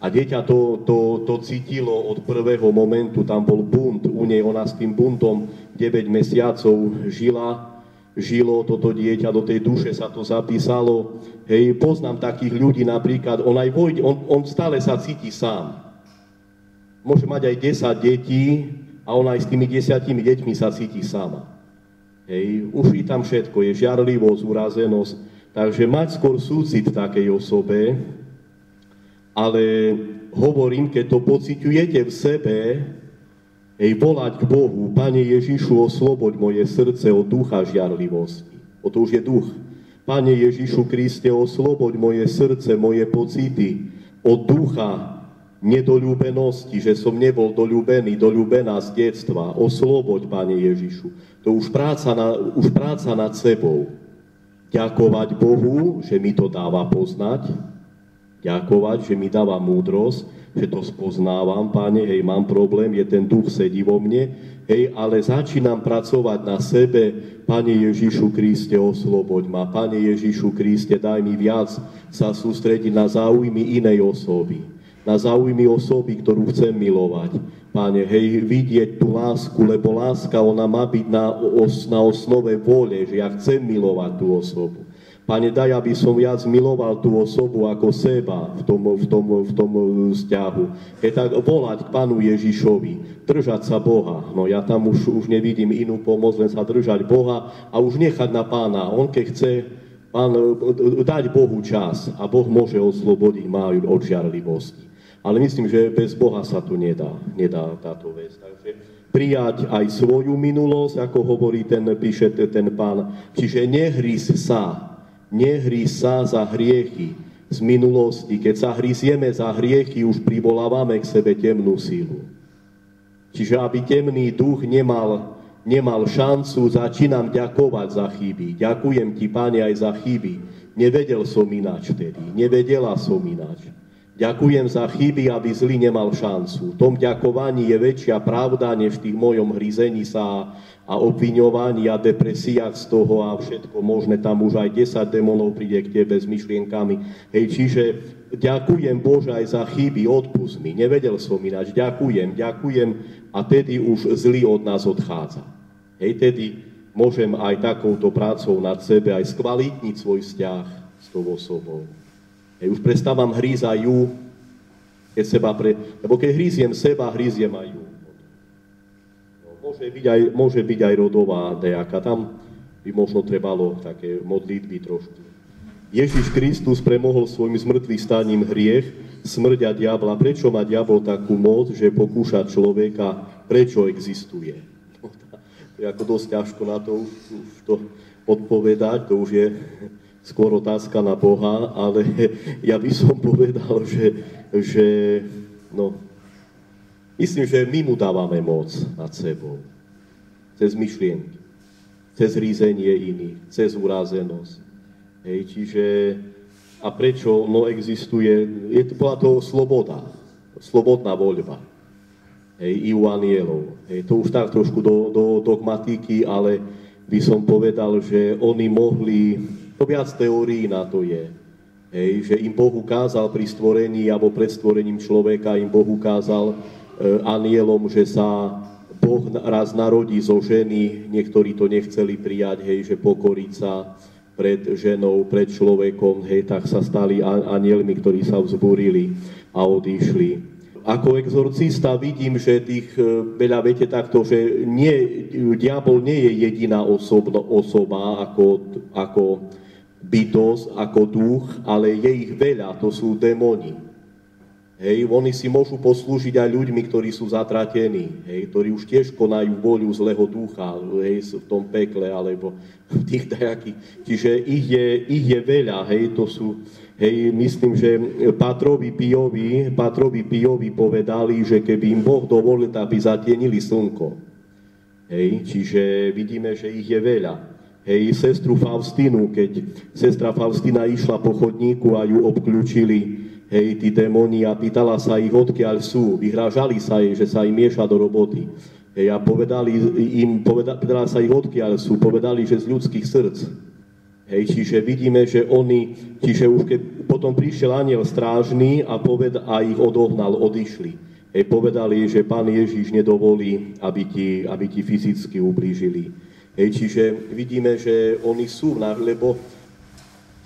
A: A dieťa to cítilo od prvého momentu, tam bol bunt u nej, ona s tým buntom 9 mesiacov žilo toto dieťa, do tej duše sa to zapísalo. Hej, poznám takých ľudí napríklad, on stále sa cíti sám. Môže mať aj 10 detí a on aj s tými 10 deťmi sa cíti sama. Hej, už i tam všetko, je žiarlivosť, urazenosť, takže mať skôr súcit takej osobe, ale hovorím, keď to pociťujete v sebe, volať k Bohu, Pane Ježišu, osloboď moje srdce od ducha žiarlivosti. O to už je duch. Pane Ježišu Kriste, osloboď moje srdce, moje pocity od ducha nedoľúbenosti, že som nebol doľúbená z detstva. Osloboď, Pane Ježišu. To už práca nad sebou. Ďakovať Bohu, že mi to dáva poznať. Ďakovať, že mi dáva múdrosť, že to spoznávam, Pane, hej, mám problém, ten duch sedí vo mne, hej, ale začínam pracovať na sebe. Pane Ježišu Kriste, osloboď ma. Pane Ježišu Kriste, daj mi viac sa sústrediť na záujmy inej osoby. Na záujmy osoby, ktorú chcem milovať. Pane, hej, vidieť tú lásku, lebo láska, ona má byť na osnove vôle, že ja chcem milovať tú osobu. Pane, daj, aby som viac miloval tú osobu ako seba v tom vzťahu. Je tak volať k Pánu Ježišovi, držať sa Boha. No ja tam už nevidím inú pomoc, len sa držať Boha a už nechať na Pána. On keď chce, Pán, dať Bohu čas a Boh môže oslobodiť ma od žiarlivosti. Ale myslím, že bez Boha sa to nedá táto vec. Takže prijať aj svoju minulosť, ako hovorí píše ten Pán. Čiže nehríz sa za hriechy z minulosti. Keď sa hryzieme za hriechy, už privolávame k sebe temnú silu. Čiže aby temný duch nemal šancu, začínam ďakovať za chyby. Ďakujem ti, Pane, aj za chyby. Nevedel som ináč vtedy. Nevedela som ináč. Ďakujem za chyby, aby zlý nemal šancu. V tom ďakovaní je väčšia pravda, než v tých mojom hryzení sa a obviňovaní a depresiách z toho a všetko možné. Tam už aj 10 démonov príde k tebe s myšlienkami. Hej, čiže ďakujem, Bože, aj za chyby, odpusť mi. Nevedel som ináč. Ďakujem a tedy už zlý od nás odchádza. Hej, tedy môžem aj takouto prácou nad sebe aj skvalitniť svoj vzťah s tou osobou. Už prestávam hrízať ju, lebo keď hríziem seba, hríziem aj ju. No, môže byť aj rodová nejaká, tam by možno trebalo také modlitby trošku. Ježiš Kristus premohol svojim zmrtvých staním hriech, smrť a diabla. Prečo má diabol takú moc, že pokúša človeka, prečo existuje? No, to je ako dosť ťažko na to už to odpovedať, to už je skôr otázka na Boha, ale ja by som povedal, že myslím, že my mu dávame moc nad sebou. Cez myšlienky, cez rízenie iných, cez urazenosť. Hej, čiže, a prečo? No existuje, bola to sloboda, slobodná voľba. Hej, i u anielov. Hej, to už tak trošku do dogmatiky, ale by som povedal, že oni mohli. To viac teórií na to je. Hej, že im Boh ukázal pri stvorení alebo pred stvorením človeka, im Boh ukázal anielom, že sa Boh raz narodí zo ženy, niektorí to nechceli prijať, hej, že pokoriť sa pred ženou, pred človekom, hej, tak sa stali anielmi, ktorí sa vzbúrili a odišli. Ako exorcista vidím, že tých veľa, viete takto, že diabol nie je jediná osoba ako bytosť, ako duch, ale je ich veľa, to sú démoni. Hej, oni si môžu poslúžiť aj ľuďmi, ktorí sú zatratení, hej, ktorí už tiež konajú voľu zlého ducha, hej, v tom pekle, alebo v tých dajakých. Čiže ich je veľa, hej, to sú, hej, myslím, že Pátrovi Píjovi povedali, že keby im Boh dovolil, aby zatienili slnko. Hej, čiže vidíme, že ich je veľa. Hej, sestru Faustinu, keď sestra Faustina išla po chodníku a ju obklúčili hej, tí démoni, a pýtala sa ich, odkiaľ sú. Vyhrážali sa jej, že sa im mieša do roboty. Hej, a pýtala sa ich, odkiaľ sú. Povedali, že z ľudských srdc. Hej, čiže vidíme, že čiže už keď potom prišiel anjel strážny a ich odohnal, odišli. Hej, povedali, že Pán Ježiš nedovolí, aby ti fyzicky ublížili. Hej, čiže vidíme, že oni sú, lebo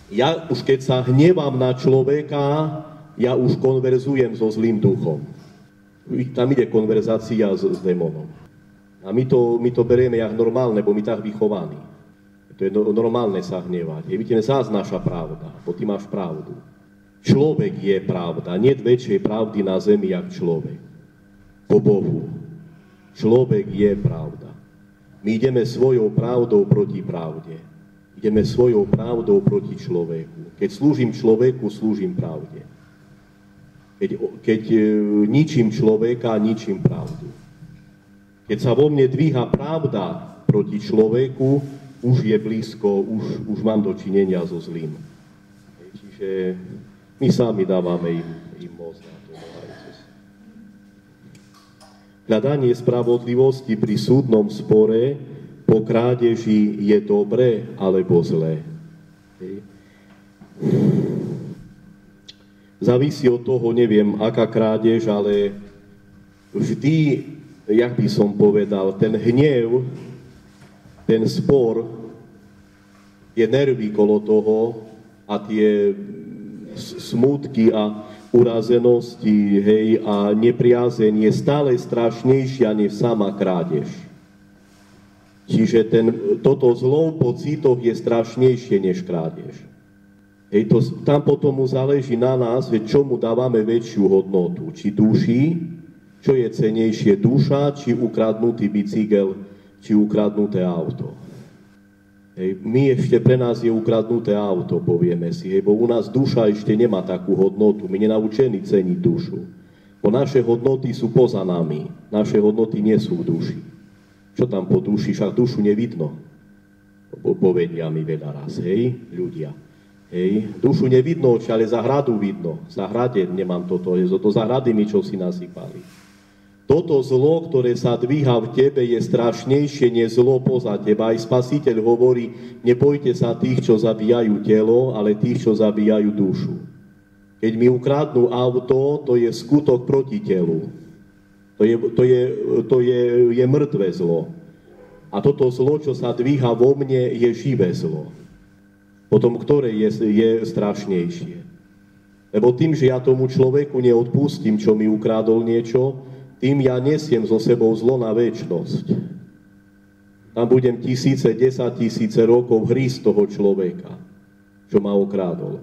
A: ja už keď sa hnevám na človeka, ja už konverzujem so zlým duchom. Tam ide konverzácia s démonom. A my to berieme jak normálne, bo my tak vychovaní. To je normálne sa hnevať. Vidíme, zás naša pravda, bo ty máš pravdu. Človek je pravda, nie väčšej pravdy na zemi, jak človek. Po Bohu. Človek je pravda. My ideme svojou pravdou proti pravde. Ideme svojou pravdou proti človeku. Keď slúžim človeku, slúžim pravde. Keď ničím človeka, ničím pravdu. Keď sa vo mne dvíha pravda proti človeku, už je blízko, už mám dočinenia so zlým. Čiže my sami dávame im moc na to. Hľadanie spravodlivosti pri súdnom spore po krádeži je dobré alebo zlé. Závisí od toho, neviem, aká krádež, ale vždy, jak by som povedal, ten hnev, ten spor, tie nervy kolo toho a tie smútky a urazenosti, hej, a nepriazeň je stále strašnejšia než sama krádež. Čiže toto zlo v pocitoch je strašnejšie než krádež. Hej, tam potom záleží na nás, že čomu dávame väčšiu hodnotu. Či duši, čo je cenejšie, duša, či ukradnutý bicykel, či ukradnuté auto. Hej, pre nás je ukradnuté auto, povieme si, hej, bo u nás duša ešte nemá takú hodnotu, my nenaučení ceniť dušu. Bo naše hodnoty sú poza nami, naše hodnoty nie sú v duši. Čo tam po duši, však dušu nevidno, povedia mi veľa raz, hej, ľudia. Hej, dušu nevidno, ale zahradu vidno, v zahrade nemám toto, do zahrady mi čo si nasypali. Toto zlo, ktoré sa dvíha v tebe, je strašnejšie než zlo poza teba. Aj Spasiteľ hovorí, nebojte sa tých, čo zabíjajú telo, ale tých, čo zabíjajú dušu. Keď mi ukradnú auto, to je skutok proti telu. To je mŕtve zlo. A toto zlo, čo sa dvíha vo mne, je živé zlo. Potom, ktoré je strašnejšie. Lebo tým, že ja tomu človeku neodpustím, čo mi ukradol niečo, tým ja nesiem so sebou zlo na večnosť. Tam budem 1000, 10 000 rokov hrísť toho človeka, čo ma okrádol.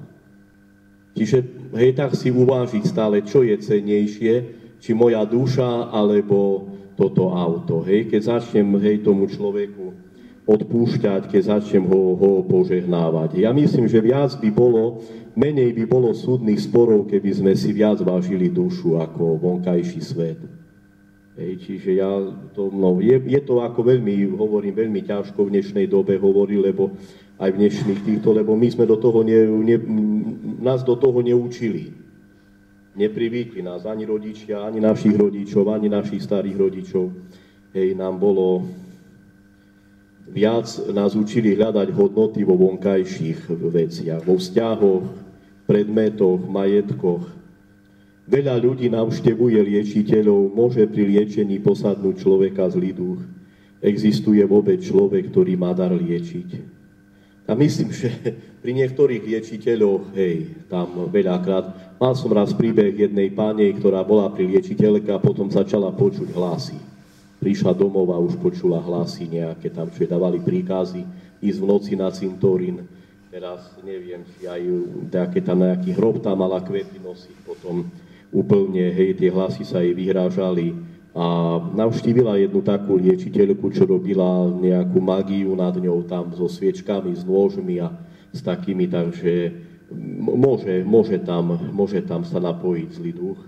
A: Čiže, hej, tak si uvážiť stále, čo je cennejšie, či moja duša, alebo toto auto. Hej, keď začnem, hej, tomu človeku odpúšťať, keď začnem ho požehnávať. Ja myslím, že menej by bolo súdnych sporov, keby sme si viac vážili dušu ako vonkajší svet. Hej, čiže je to ako veľmi ťažko v dnešnej dobe hovorí, lebo aj v dnešných týchto, lebo my sme nás do toho neučili. Neprivíkli nás ani rodičia, ani našich rodičov, ani našich starých rodičov. Hej, viac nás učili hľadať hodnoty vo vonkajších veciach, vo vzťahoch, predmetoch, majetkoch. Veľa ľudí navštevuje liečiteľov, môže pri liečení posadnúť človeka zlý duch. Existuje vôbec človek, ktorý má dar liečiť. A myslím, že pri niektorých liečiteľoch, hej, tam veľakrát, mal som raz príbeh jednej pani, ktorá bola pri liečiteľke a potom začala počuť hlasy. Prišla domov a už počula hlasy nejaké tam, čo jej dávali príkazy ísť v noci na cintorín. Teraz neviem, či aj nejaký hrob tam mala kvety nosiť, potom úplne, hej, tie hlasy sa jej vyhrážali a navštívila jednu takú liečiteľku, čo robila nejakú magiu nad ňou tam so sviečkami, s nôžmi a s takými, takže môže tam sa napojiť zlý duch.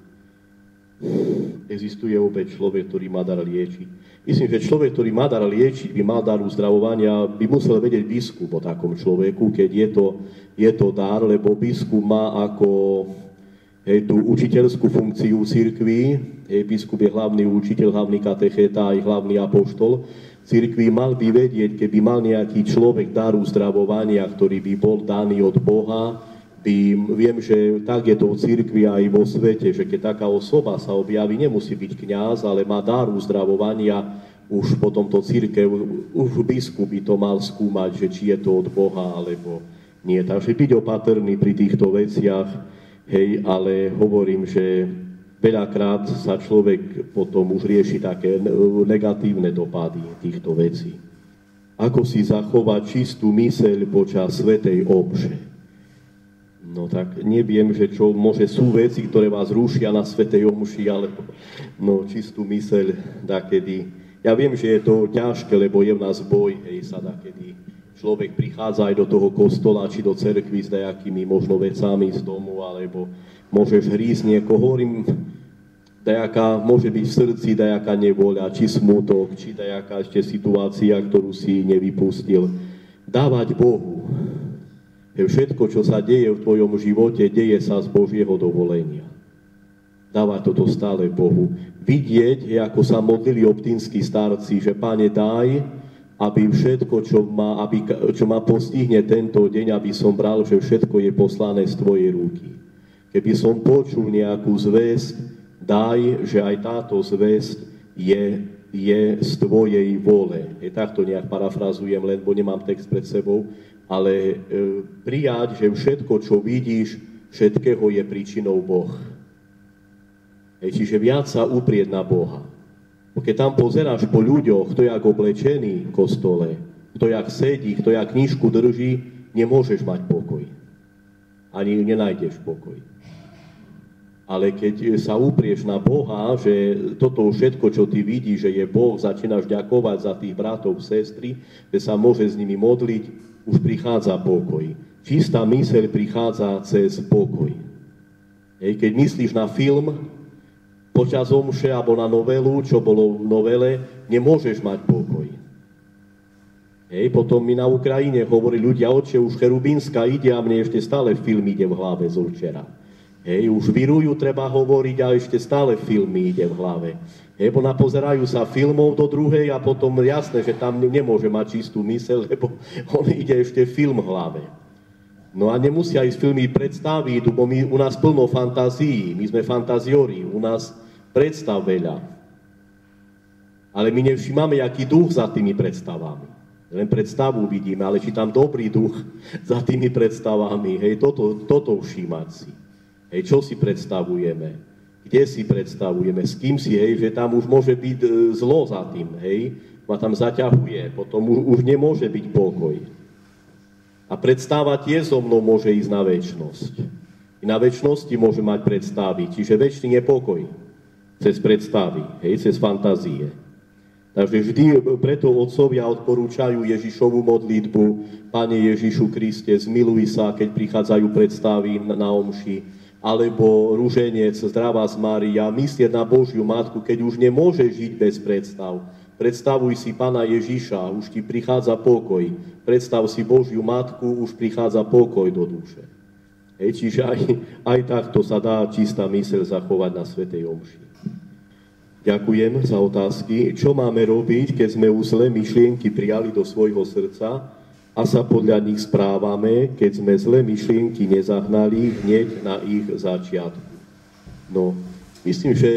A: Existuje vôbec človek, ktorý má dar liečiť. Myslím, že človek, ktorý má dar liečiť, by mal dar uzdravovania, by musel vedieť biskup o takom človeku, keď je to dar, lebo biskup má ako tú učiteľskú funkciu cirkvi. Biskup je hlavný učiteľ, hlavný katechéta aj hlavný apoštol cirkvi. Mal by vedieť, keby mal nejaký človek dar uzdravovania, ktorý by bol daný od Boha, viem, že tak je to v cirkvi aj vo svete, že keď taká osoba sa objaví, nemusí byť kňaz, ale má dar uzdravovania, už potom to cirkev, už biskup by to mal skúmať, že či je to od Boha, alebo nie. Takže byť opatrný pri týchto veciach, hej, ale hovorím, že veľakrát sa človek potom už rieši také negatívne dopady týchto vecí. Ako si zachovať čistú myseľ počas svätej omše? No tak neviem, že čo môže sú veci, ktoré vás rušia na svätej omši, alebo no čistú myseľ dakedy. Ja viem, že je to ťažké, lebo je v nás boj, hej, sa dakedy človek prichádza aj do toho kostola, či do cerkvy s nejakými možno vecami z domu, alebo môžeš hrísť niekoho, hovorím, dajaká môže byť v srdci dajaká nevoľa, či smutok, či dajaká ešte situácia, ktorú si nevypustil. Dávať Bohu. Všetko, čo sa deje v tvojom živote, deje sa z Božieho dovolenia. Dávať toto stále Bohu. Vidieť, ako sa modlili optinskí starci, že Pane, daj, aby všetko, čo ma postihne tento deň, aby som bral, že všetko je poslané z tvojej ruky. Keby som počul nejakú zvesť, daj, že aj táto zvesť je z tvojej vole. Takto nejak parafrazujem, lebo nemám text pred sebou, ale prijať, že všetko, čo vidíš, všetkého je príčinou Boh. Čiže viac sa uprieť na Boha. Keď tam pozeráš po ľuďoch, kto je jak oblečený v kostole, kto jak sedí, kto jak knižku drží, nemôžeš mať pokoj. Ani nenájdeš pokoj. Ale keď sa uprieš na Boha, že toto všetko, čo ty vidíš, že je Boh, začínaš ďakovať za tých bratov, sestry, že sa môže s nimi modliť, už prichádza pokoj. Čistá myseľ prichádza cez pokoj. Keď myslíš na film, počas omše alebo na novelu, čo bolo v novele, nemôžeš mať pokoj. Potom mi na Ukrajine hovorí ľudia, otče, už Cherubínska ide a mne ešte stále film ide v hlave zo včera. Už virujú, treba hovoriť a ešte stále filmy ide v hlave. Napozerajú sa filmov do druhej a potom jasné, že tam nemôže mať čistú myseľ, lebo on ide ešte film v hlave. No a nemusia ísť filmy predstaviť, lebo u nás plno fantázií, my sme fantaziori, u nás predstav veľa. Ale my nevšímame, aký duch za tými predstavami. Len predstavu vidíme, ale či tam dobrý duch za tými predstavami, toto všímať si. Čo si predstavujeme? Kde si predstavujeme? S kým si, že tam už môže byť zlo za tým, ma tam zaťahuje, potom už nemôže byť pokoj. A predstava tiež so mnou môže ísť na večnosť. I na večnosti môže mať predstavy, čiže večný je pokoj. Cez predstavy, cez fantázie. Takže vždy preto otcovia odporúčajú Ježišovu modlitbu, Pane Ježišu Kriste, zmiluj sa, keď prichádzajú predstavy na omši, alebo ruženec, zdravá Mária, myslieť na Božiu Matku, keď už nemôžeš žiť bez predstav. Predstavuj si Pána Ježiša, už ti prichádza pokoj. Predstav si Božiu Matku, už prichádza pokoj do duše. Čiže aj takto sa dá čistá myseľ zachovať na svätej omši. Ďakujem za otázky. Čo máme robiť, keď sme už zlé myšlienky prijali do svojho srdca a sa podľa nich správame, keď sme zlé myšlienky nezahnali hneď na ich začiatku? No, myslím, že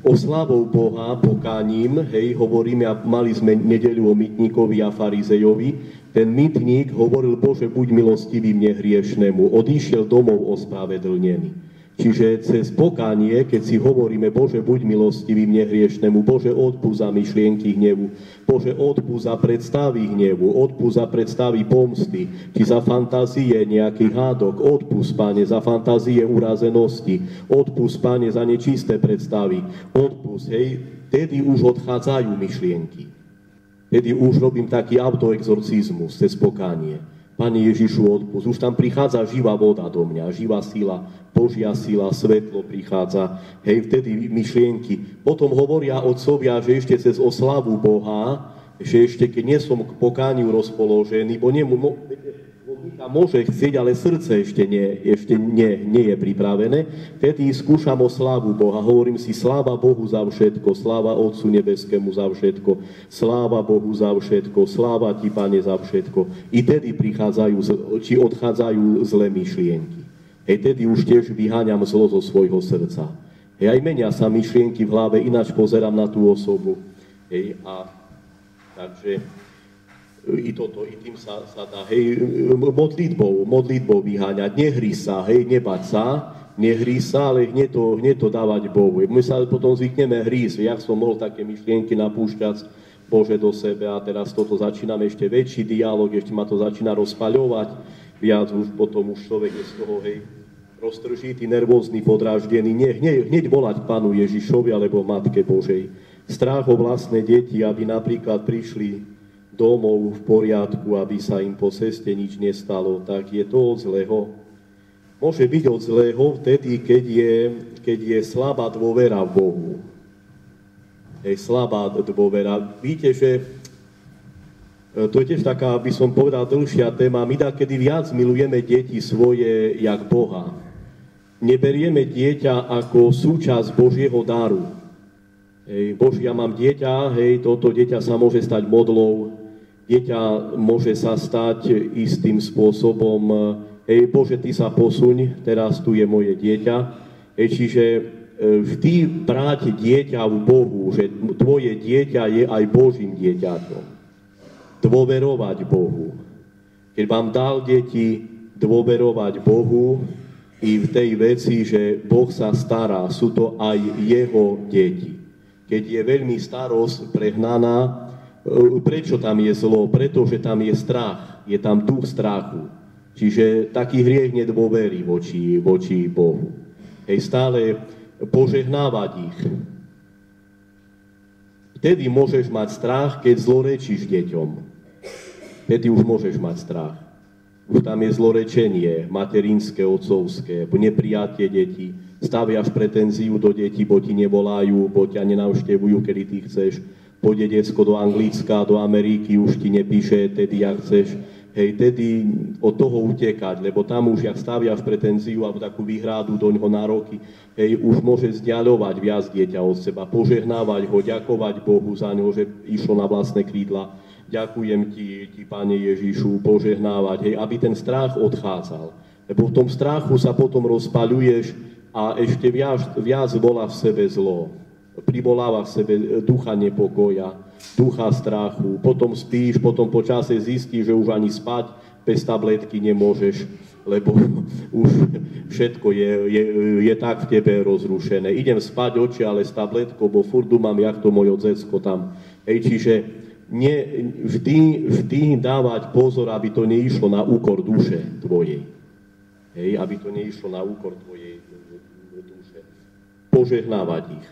A: oslávou Boha, pokáním, hovoríme, a mali sme nedeľu o mytníkovi a farizejovi, ten mytník hovoril, Bože, buď milostivý mne hriešnemu, odišiel domov ospravedlnený. Čiže cez pokánie, keď si hovoríme, Bože, buď milostivý mne hriešnemu, Bože, odpusť za myšlienky hnevu, Bože, odpusť za predstavy hnevu, odpusť za predstavy pomsty, či za fantázie nejakých hádok, odpusť, Pane, za fantázie urazenosti, odpusť, Pane, za nečisté predstavy, odpusť, tedy už odchádzajú myšlienky. Tedy už robím taký autoexorcizmus cez pokánie. Pane Ježišu, odpusť. Už tam prichádza živá voda do mňa, živá sila, Božia sila, svetlo prichádza. Vtedy myšlienky. Potom hovoria otcovia, že ešte cez oslavu Boha, že ešte keď nie som k pokániu rozpoložený, bo Myšlienka môže chcieť, ale srdce ešte nie je pripravené. Vtedy skúšam o slávu Boha. Hovorím si, sláva Bohu za všetko, sláva Otcu nebeskému za všetko, sláva Bohu za všetko, sláva Ti, Pane, za všetko. I tedy prichádzajú, či odchádzajú zlé myšlienky. Tedy už tiež vyháňam zlo zo svojho srdca. Aj menia sa myšlienky v hlave, ináč pozerám na tú osobu. Takže i tým sa dá, modlitbou vyháňať, nehry sa, nebať sa, ale hneď to dávať Bohu. My sa potom zvykneme hrísť, jak som mohol také myšlienky napúšťať, Bože, do sebe a teraz toto začínam ešte väčší dialog, ešte ma to začína rozpaľovať, viac už potom už človek je z toho, roztržitý, nervózny, podráždený, hneď volať Pánu Ježišovi alebo Matke Božej. Strach o vlastné deti, aby napríklad prišli domov v poriadku, aby sa im po ceste nič nestalo, tak je to od zlého. Môže byť od zlého vtedy, keď je slabá dôvera v Bohu. Je slabá dôvera. Víte, že to je tiež taká, by som povedal, dlhšia téma. My kedy viac milujeme deti svoje, jak Boha. Neberieme dieťa ako súčasť Božieho daru. Bože, ja mám dieťa, toto dieťa sa môže stať modlou, dieťa môže sa stať istým spôsobom, Bože, Ty sa posuň, teraz tu je moje dieťa. Čiže vždy brať dieťa v Bohu, že tvoje dieťa je aj Božím dieťaťom. Dôverovať Bohu. Keď vám dal deti, dôverovať Bohu i v tej veci, že Boh sa stará, sú to aj jeho deti. Keď je veľmi starosť prehnaná, prečo tam je zlo? Pretože tam je strach, je tam duch strachu. Čiže taký hriech nedôverí voči Bohu. Stále požehnávať ich. Vtedy môžeš mať strach, keď zlorečíš deťom. Vtedy už môžeš mať strach. Už tam je zlorečenie, materinské, otcovské, neprijatie detí. Staviaš pretenziu do detí, bo ti nevolajú, bo ťa nenavštevujú, kedy ty chceš. Pôjde decko do Anglicka, do Ameriky, už ti nepíše, tedy jak chceš. Tedy od toho utekať, lebo tam už, jak staviaš pretenziu alebo takú výhradu do ňoho na roky, už môže vzdiaľovať viac dieťa od seba, požehnávať ho, ďakovať Bohu za ňo, že išlo na vlastné krídla. Ďakujem ti, Pane Ježišu, požehnávať, aby ten strach odchádzal. Lebo v tom strachu sa potom rozpaľuješ a ešte viac volá v sebe zlo. Privoláva v sebe ducha nepokoja, ducha strachu, potom spíš, potom po čase zistíš, že už ani spať bez tabletky nemôžeš, lebo už všetko je tak v tebe rozrušené. Idem spať oči, ale s tabletkou, bo furt mám, jak to moje decko tam. Čiže vždy dávať pozor, aby to neišlo na úkor duše tvojej. Aby to neišlo na úkor tvojej duše. Požehnávať ich.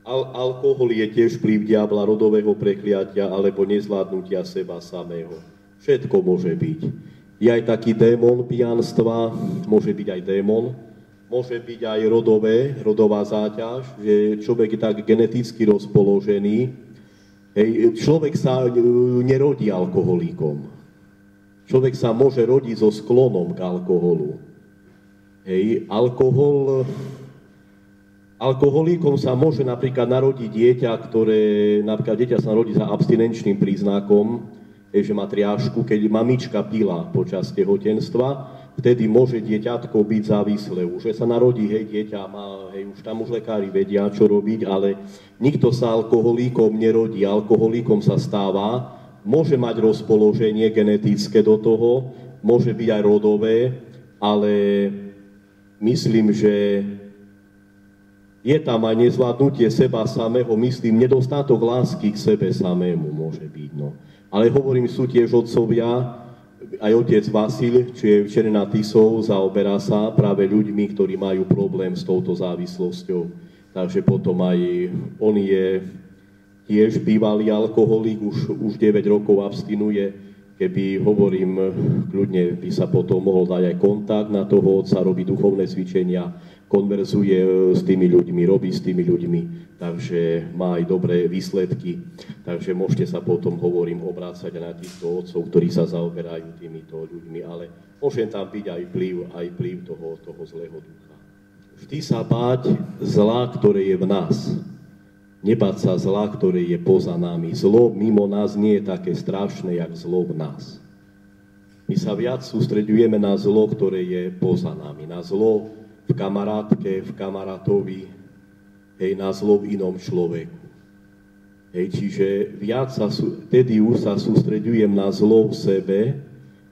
A: Alkohol je tiež vplyv diabla, rodového prekliatia alebo nezvládnutia seba samého. Všetko môže byť. Je aj taký démon pijanstva, môže byť aj démon, môže byť aj rodová záťaž, že človek je tak geneticky rozpoložený. Človek sa nerodí alkoholíkom. Človek sa môže rodiť so sklonom k alkoholu. Alkoholíkom sa môže napríklad narodiť dieťa, dieťa sa narodí za abstinenčným príznakom, že má triažku, keď mamička pila počas tehotenstva, vtedy môže dieťatko byť závislé. Už sa narodí, dieťa má, už tam už lekári vedia, čo robiť, ale nikto sa alkoholíkom nerodí. Alkoholíkom sa stáva, môže mať rozpoloženie genetické do toho, môže byť aj rodové, ale myslím, že je tam aj nezvládnutie seba samého, myslím, nedostatok lásky k sebe samému môže byť. No. Ale hovorím, sú tiež otcovia, aj otec Vasil, čo je Červená Tisov, zaoberá sa práve ľuďmi, ktorí majú problém s touto závislosťou. Takže potom aj on je tiež bývalý alkoholík, už 9 rokov abstinuje. keby, hovorím, kľudne by sa potom mohol dať aj kontakt na toho otca, robí duchovné cvičenia, konverzuje s tými ľuďmi, robí s tými ľuďmi, takže má aj dobré výsledky. Takže môžete sa potom, hovorím, obrácať na týchto otcov, ktorí sa zaoberajú týmito ľuďmi, ale môže tam byť aj vplyv toho zlého ducha. Vždy sa báť zla, ktoré je v nás. Nebáť sa zla, ktoré je poza nami. Zlo mimo nás nie je také strašné, jak zlo v nás. My sa viac sústreďujeme na zlo, ktoré je poza nami. Na zlo v kamarátke, v kamarátovi, hej, na zlo v inom človeku. Hej, čiže vtedy už sa sústreďujem na zlo v sebe,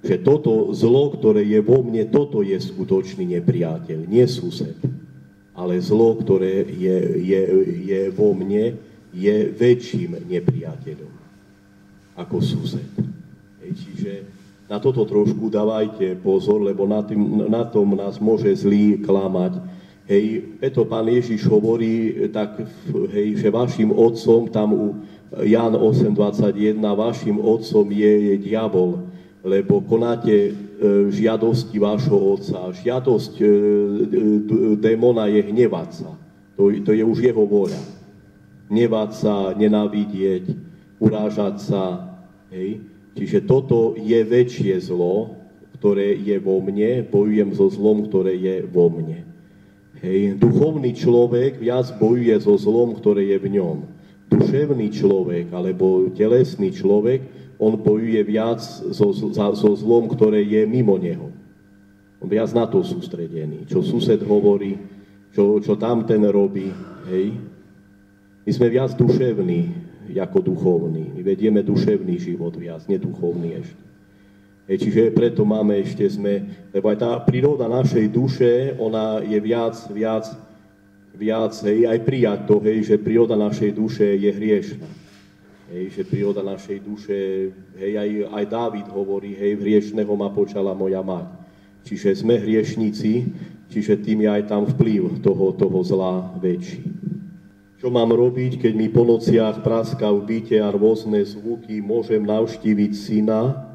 A: že toto zlo, ktoré je vo mne, toto je skutočný nepriateľ, nie sused. Ale zlo, ktoré je vo mne, je väčším nepriateľom ako sused. Čiže na toto trošku dávajte pozor, lebo na tom nás môže zlý klamať. Preto Pán Ježiš hovorí, že vašim otcom, tam u Ján 8.21, vašim otcom je diabol, lebo konáte žiadosti vášho otca. Žiadosť démona je hnevať sa. To je už jeho vôľa. Hnevať sa, nenávidieť, urážať sa. Hej. Čiže toto je väčšie zlo, ktoré je vo mne, bojujem so zlom, ktoré je vo mne. Hej. Duchovný človek viac bojuje so zlom, ktoré je v ňom. Duševný človek alebo telesný človek, on bojuje viac so zlom, ktoré je mimo neho. On viac na to sústredený. Čo sused hovorí, čo tamten robí. Hej. My sme viac duševní, ako duchovní. My vedieme duševný život viac, neduchovný ešte. Hej, čiže preto máme lebo aj tá príroda našej duše, ona je viac, hej, aj prijať to, hej, že príroda našej duše je hriešna. Hej, že príroda našej duše, hej, aj Dávid hovorí, hej, hriešného ma počala moja mať. Čiže sme hriešnici, čiže tým je aj tam vplyv toho zla väčší. Čo mám robiť, keď mi po nociach praská v byte a rôzne zvuky, môžem navštíviť syna,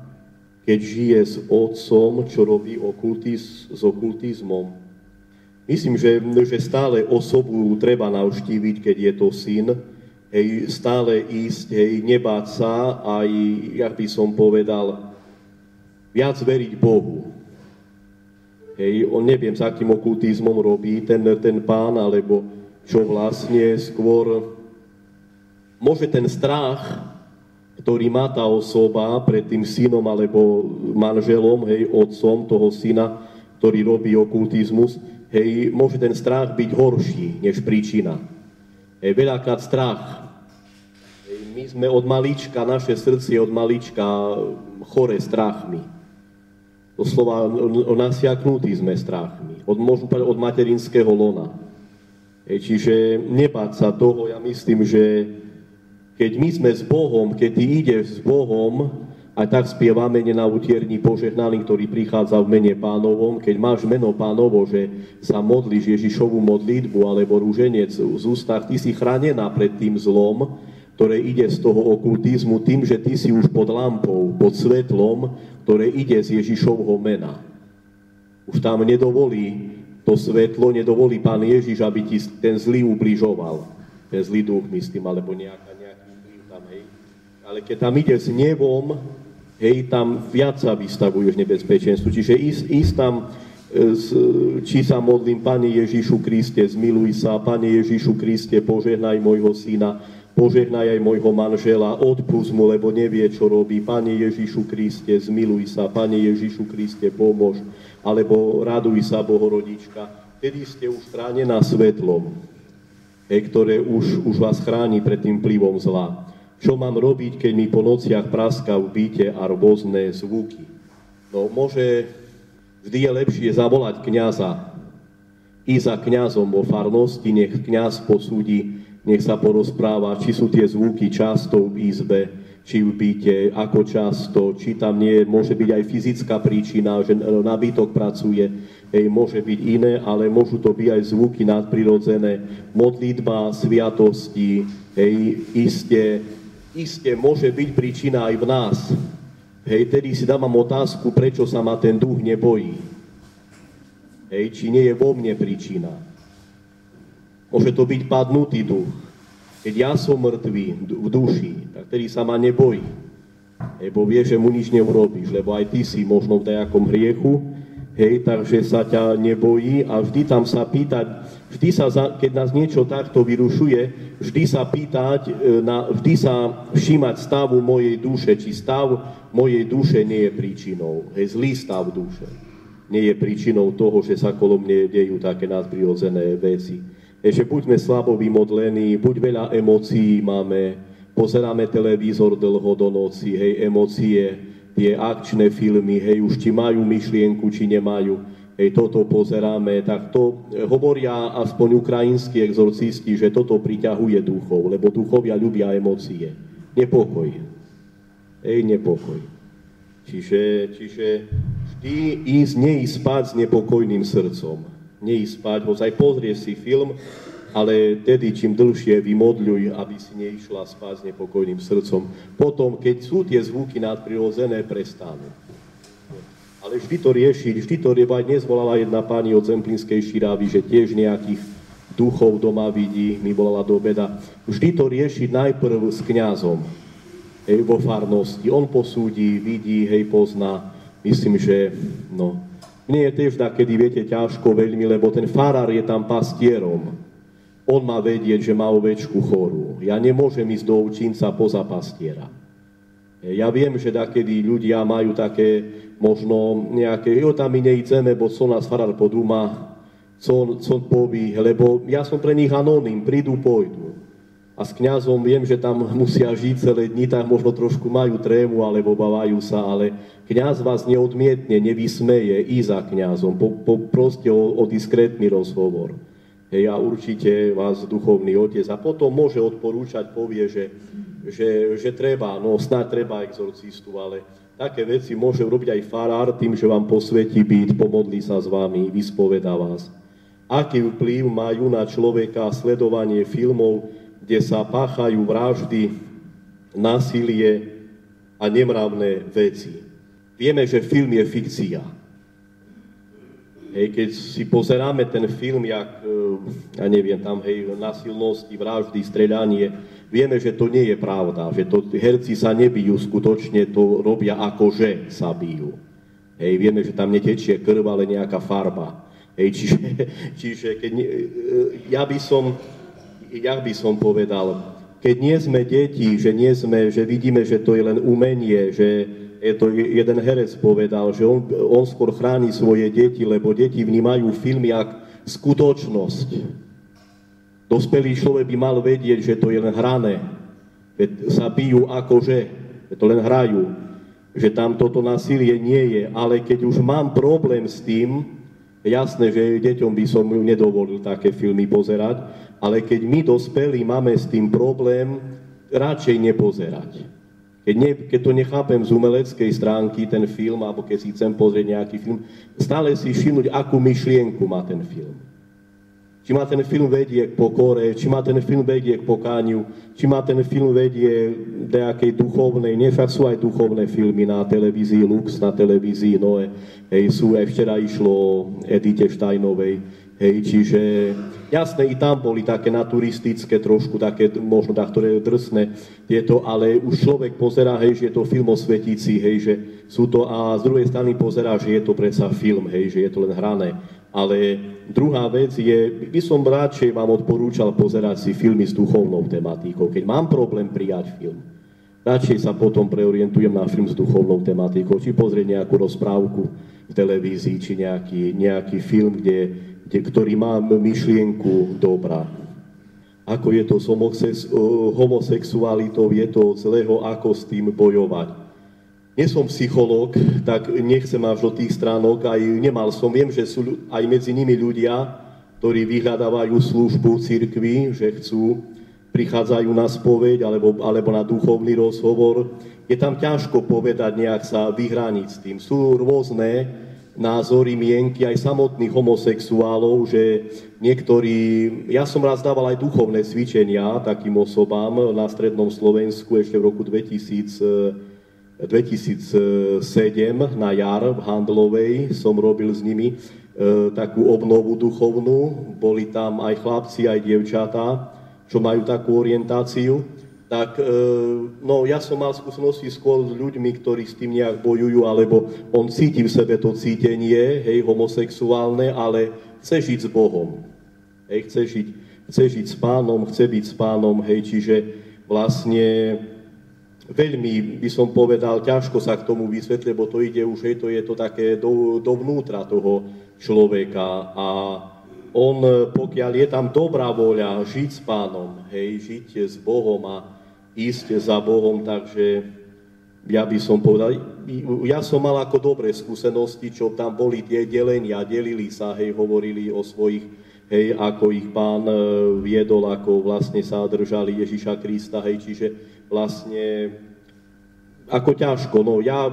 A: keď žije s otcom, čo robí s okultizmom. Myslím, že stále osobu treba navštíviť, keď je to syn, hej, stále ísť, hej, nebáť sa, aj, jak by som povedal, viac veriť Bohu. Hej, on neviem, s akým okultizmom robí ten pán, alebo čo vlastne skôr môže ten strach, ktorý má tá osoba pred tým synom alebo manželom, hej, otcom toho syna, ktorý robí okultizmus, hej, môže ten strach byť horší než príčina. Hej, veľakrát strach. My sme od malička, naše srdce od malička chore strachmi. Doslova nasiaknutí sme strachmi. Môžem povedať, od materinského lona. Čiže nebáť sa toho, ja myslím, že keď my sme s Bohom, keď ty ideš s Bohom, aj tak spievame na utierni požehnaný, ktorý prichádza v mene Pánovom, keď máš meno Pánovo, že sa modlíš Ježišovu modlitbu alebo rúženec z ústach, ty si chránená pred tým zlom, ktoré ide z toho okultizmu tým, že ty si už pod lampou, pod svetlom, ktoré ide z Ježišovho mena. Už tam nedovolí to svetlo, nedovolí Pán Ježiš, aby ti ten zlý ubližoval. Ten zlý duch, myslím, alebo nejaký vplyv tam, hej. Ale keď tam ide s nebom, hej, tam viac sa vystavuješ nebezpečenstvu. Čiže ísť tam, či sa modlím, Pane Ježišu Kriste, zmiluj sa, Pane Ježišu Kriste, požehnaj môjho syna, požehnaj aj môjho manžela, odpusť mu, lebo nevie, čo robí. Pane Ježišu Kriste, zmiluj sa, Pane Ježišu Kriste, pomôž. Alebo raduj sa, Bohorodička. Vtedy ste už chránená svetlom, ktoré už vás chráni pred tým vplyvom zla. Čo mám robiť, keď mi po nociach praská v byte a rôzne zvuky? No, vždy je lepšie zavolať kňaza. Ísť za kňazom vo farnosti, nech kňaz posúdi, nech sa porozpráva, či sú tie zvuky často v izbe, či v byte, ako často, či tam nie, môže byť aj fyzická príčina, že nábytok pracuje, môže byť iné, ale môžu to byť aj zvuky nadprirodzené, modlitba, sviatosti, iste môže byť príčina aj v nás, Hej, tedy si dávam otázku, prečo sa ma ten duch nebojí. Hej, či nie je vo mne príčina. Môže to byť padnutý duch. Keď ja som mŕtvý v duši, tak tedy sa ma nebojí. Lebo vie, že mu nič neurobíš, lebo aj ty si možno v nejakom hriechu, hej, takže sa ťa nebojí a vždy tam sa pýtať, keď nás niečo takto vyrušuje, vždy sa pýtať, vždy sa všímať stavu mojej duše, či stav mojej duše nie je príčinou, hej, zlý stav duše. Nie je príčinou toho, že sa kolo mne dejú také nadprirodzené veci. Že buďme slabo vymodlení, buď veľa emócií máme, pozeráme televízor dlho do noci, hej, emócie, tie akčné filmy, hej, už či majú myšlienku, či nemajú, hej, toto pozeráme, tak to hovoria aspoň ukrajinskí exorcisti, že toto priťahuje duchov, lebo duchovia ľubia emócie. Nepokoj. Hej, nepokoj. Čiže vždy neísť spať s nepokojným srdcom. Neísť spať, ozaj pozrieš si film, ale tedy čím dlhšie vymodľuj, aby si neišla spať s nepokojným srdcom. Potom, keď sú tie zvuky nadprirodzené, prestanú. Ale vždy to riešiť, dnes volala jedna pani od Zemplínskej Širavy, že tiež nejakých duchov doma vidí, mi volala do obeda. Vždy to riešiť najprv s kňazom, hej, vo farnosti. On posúdi, vidí, hej, pozná. Myslím, že, no, mne je tiež takedy, viete, ťažko veľmi, lebo ten farár je tam pastierom. On má vedieť, že má ovečku chorú. Ja nemôžem ísť do ovčinca poza pastiera. Ja viem, že takedy ľudia majú také, možno nejaké, tam my nejdeme, bo co nás farár podúma, co poví, lebo ja som pre nich anoným, prídu, pôjdu. A s kňazom viem, že tam musia žiť celé dni, tak možno trošku majú trému, alebo bavajú sa, ale kňaz vás neodmietne, nevysmeje, ísť za kňazom, proste o diskrétny rozhovor. Hej, a určite vás duchovný otec a potom môže odporúčať, povie, že treba, no snáď treba exorcistu, ale také veci môže robiť aj farár tým, že vám posvetí byt, pomodlí sa s vami, vyspovedá vás. Aký vplyv majú na človeka sledovanie filmov, kde sa páchajú vraždy, násilie a nemravné veci. Vieme, že film je fikcia. Hej, keď si pozeráme ten film, ja neviem, tam, hej, násilnosti, vraždy, streľanie, vieme, že to nie je pravda, že to herci sa nebijú, skutočne to robia akože sa bijú. Hej, vieme, že tam netečie krv, ale nejaká farba. Hej, čiže keď, ja by som povedal, keď nie sme deti, že vidíme, že to je len umenie, že to jeden herec povedal, že on skôr chráni svoje deti, lebo deti vnímajú filmy ako skutočnosť. Dospelý človek by mal vedieť, že to je len hrané. Že sa bijú akože, že to len hrajú. Že tam toto násilie nie je. Ale keď už mám problém s tým, jasné, že deťom by som nedovolil také filmy pozerať, ale keď my dospelí máme s tým problém, radšej nepozerať. Keď to nechápem z umeleckej stránky, ten film, alebo keď si chcem pozrieť nejaký film, stále si všimnúť, akú myšlienku má ten film. Či ma ten film vedie k pokore, či ma ten film vedie k pokániu, či ma ten film vedie k nejakej duchovnej, však sú aj duchovné filmy na televízii Lux, na televízii Noe, hej, sú aj včera išlo o Edite Štajnovej. Hej, čiže jasné, i tam boli také naturistické, trošku také, možno tak, ktoré drsné tieto, ale už človek pozerá, hej, že je to film o svetici, hej, že sú to, a z druhej strany pozerá, že je to predsa film, hej, že je to len hrané. Ale druhá vec je, by som radšej vám odporúčal pozerať si filmy s duchovnou tematikou. Keď mám problém prijať film, radšej sa potom preorientujem na film s duchovnou tematikou, či pozrieť nejakú rozprávku v televízii, či nejaký film, ktorý má myšlienku dobrá. Ako je to s homosexualitou, je to celého, ako s tým bojovať. Nie som psychológ, tak nechcem až do tých stránok, aj nemal som, viem, že sú aj medzi nimi ľudia, ktorí vyhľadávajú službu cirkvi, že prichádzajú na spoveď alebo na duchovný rozhovor. Je tam ťažko povedať, nejak sa vyhraniť s tým. Sú rôzne názory, mienky aj samotných homosexuálov, že niektorí, ja som raz dával aj duchovné cvičenia takým osobám na strednom Slovensku ešte v roku 2014, 2007 na jar v Handlovej som robil s nimi takú obnovu duchovnú. Boli tam aj chlapci, aj dievčatá, čo majú takú orientáciu. Tak no, ja som mal skúsenosti skôr s ľuďmi, ktorí s tým nejak bojujú, alebo on cíti v sebe to cítenie, hej, homosexuálne, ale chce žiť s Bohom. Hej, chce žiť s Pánom, chce byť s Pánom, hej, čiže vlastne veľmi, by som povedal, ťažko sa k tomu vysvetliť, lebo to ide už, hej, to je to také dovnútra toho človeka a on, pokiaľ je tam dobrá voľa žiť s Pánom, hej, žiť s Bohom a ísť za Bohom, takže ja by som povedal, ja som mal ako dobré skúsenosti, čo tam boli tie delenia, delili sa, hej, hovorili o svojich, hej, ako ich Pán viedol, ako vlastne sa držali Ježiša Krista, hej, čiže vlastne ako ťažko, no ja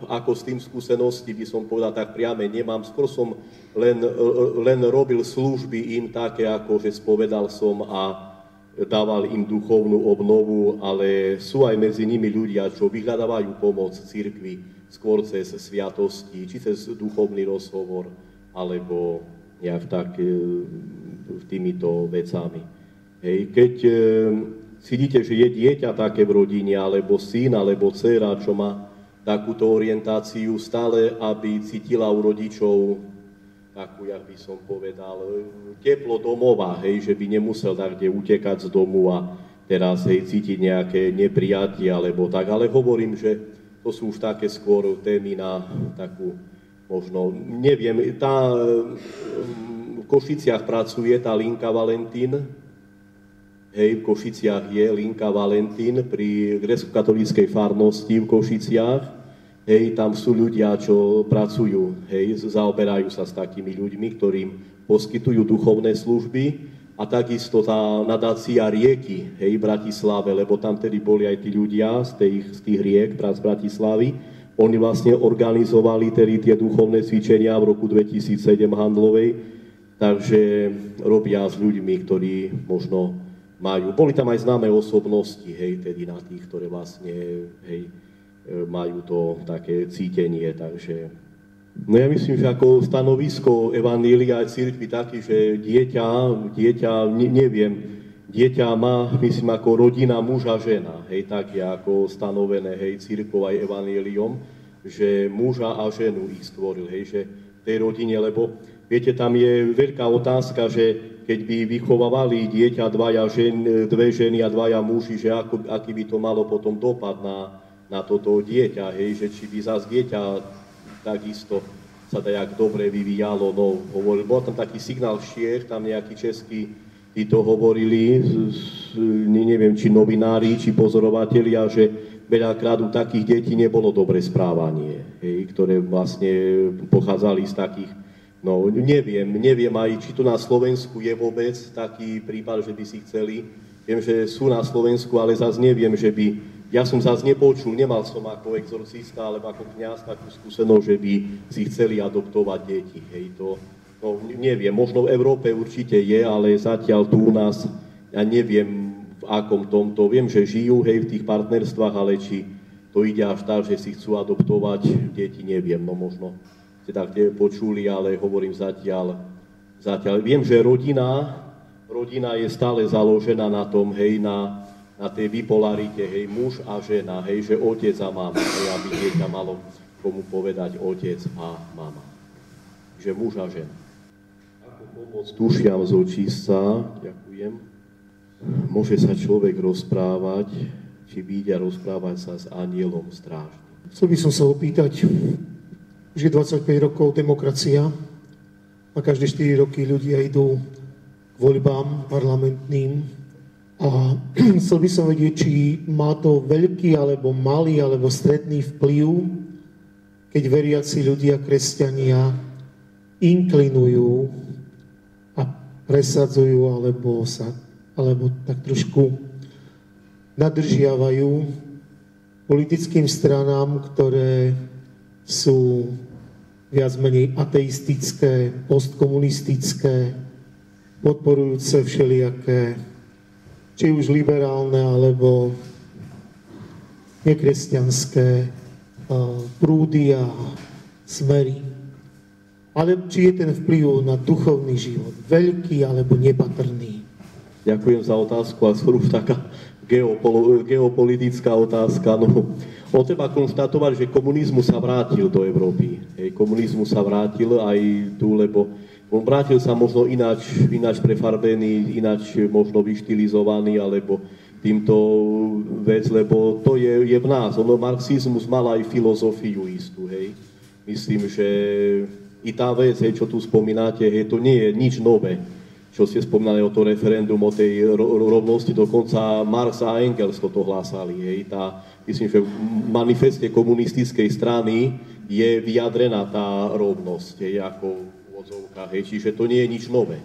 A: ako s tým skúsenosti by som povedal tak priame nemám, skôr som len robil služby im také, ako že spovedal som a dával im duchovnú obnovu, ale sú aj medzi nimi ľudia, čo vyhľadávajú pomoc cirkvi skôr cez sviatosti, či cez duchovný rozhovor, alebo nejak tak týmito vecami. Hej, keď cítite, že je dieťa také v rodine, alebo syn, alebo dcéra, čo má takúto orientáciu, stále, aby cítila u rodičov takú, jak by som povedal, teplo domova, hej, že by nemusel takde utekať z domu a teraz, hej, cítiť nejaké neprijatie, alebo tak, ale hovorím, že to sú už také skôr témy na takú, možno, neviem, tá v Košiciach pracuje tá Linka Valentín. Hej, v Košiciach je Linka Valentín pri grécko-katolíckej farnosti v Košiciach. Hej, tam sú ľudia, čo pracujú, hej, zaoberajú sa s takými ľuďmi, ktorým poskytujú duchovné služby a takisto tá nadácia Rieky, hej, v Bratislave, lebo tam tedy boli aj tí ľudia z tých riek z Bratislavy. Oni vlastne organizovali tedy tie duchovné cvičenia v roku 2007 Handlovej, takže robia s ľuďmi, ktorí možno majú, boli tam aj známe osobnosti, hej, tedy na tých, ktoré vlastne, hej, majú to také cítenie, takže no ja myslím, že ako stanovisko Evanjelia a cirkvi taký, že dieťa, neviem, dieťa má, myslím, ako rodina muža žena, hej, tak je ako stanovené, hej, cirkvou aj Evanjeliom, že muža a ženu ich stvoril, hej, že tej rodine, lebo viete, tam je veľká otázka, že keď by vychovávali dieťa dve ženy a dvaja muži, že aký by to malo potom dopad na toto dieťa, hej, že či by zás dieťa takisto sa tak dobre vyvíjalo, no hovoril, bol tam taký signál Čiech, tam nejakí českí títo hovorili, neviem, či novinári, či pozorovatelia, že veľakrát u takých detí nebolo dobré správanie, hej, ktoré vlastne pochádzali z takých, no neviem aj, či tu na Slovensku je vôbec taký prípad, že by si chceli, viem, že sú na Slovensku, ale zase neviem, že by, ja som zase nepočul, nemal som ako exorcista, alebo ako kňaz takú skúsenosť, že by si chceli adoptovať deti, hej, to, no neviem, možno v Európe určite je, ale zatiaľ tu u nás, ja neviem v akom tomto, viem, že žijú, hej, v tých partnerstvách, ale či to ide až tak, že si chcú adoptovať deti, neviem, no možno ste tak počuli, ale hovorím zatiaľ, viem, že rodina je stále založená na tom, hej, na tej bipolarite, hej, muž a žena, hej, že otec a mama, hej, aby dieťa malo komu povedať otec a mama. Že muž a žena. Ako pomoc dušiam z očistca, ďakujem, môže sa človek rozprávať, či vyjde rozprávať sa s anjelom strážnym.
B: Chcel by som sa opýtať, že 25 rokov demokracia a každé 4 roky ľudia idú k voľbám parlamentným a chcel by som vedieť, či má to veľký alebo malý alebo stredný vplyv, keď veriaci ľudia, kresťania inklinujú a presadzujú alebo tak trošku nadržiavajú politickým stranám, ktoré sú viac menej ateistické, postkomunistické, podporujúce všelijaké, či už liberálne, alebo nekresťanské prúdy a smery. Ale či je ten vplyv na duchovný život veľký alebo nepatrný?
A: Ďakujem za otázku a skôr už taká geopolitická otázka. No, treba konštatovať, že komunizmus sa vrátil do Európy. Komunizmus sa vrátil aj tu, lebo on vrátil sa možno ináč prefarbený, ináč možno vyštilizovaný, alebo týmto vec, lebo to je v nás. Marxizmus mal aj filozofiu istú, hej. Myslím, že i tá vec, hej, čo tu spomínate, hej, to nie je nič nové, čo ste spomínali o to referendum, o tej rovnosti, dokonca Marx a Engels toto hlásali, hej. Myslím, že v manifeste komunistickej strany je vyjadrená tá rovnosť, hej, ako hej, čiže to nie je nič nové.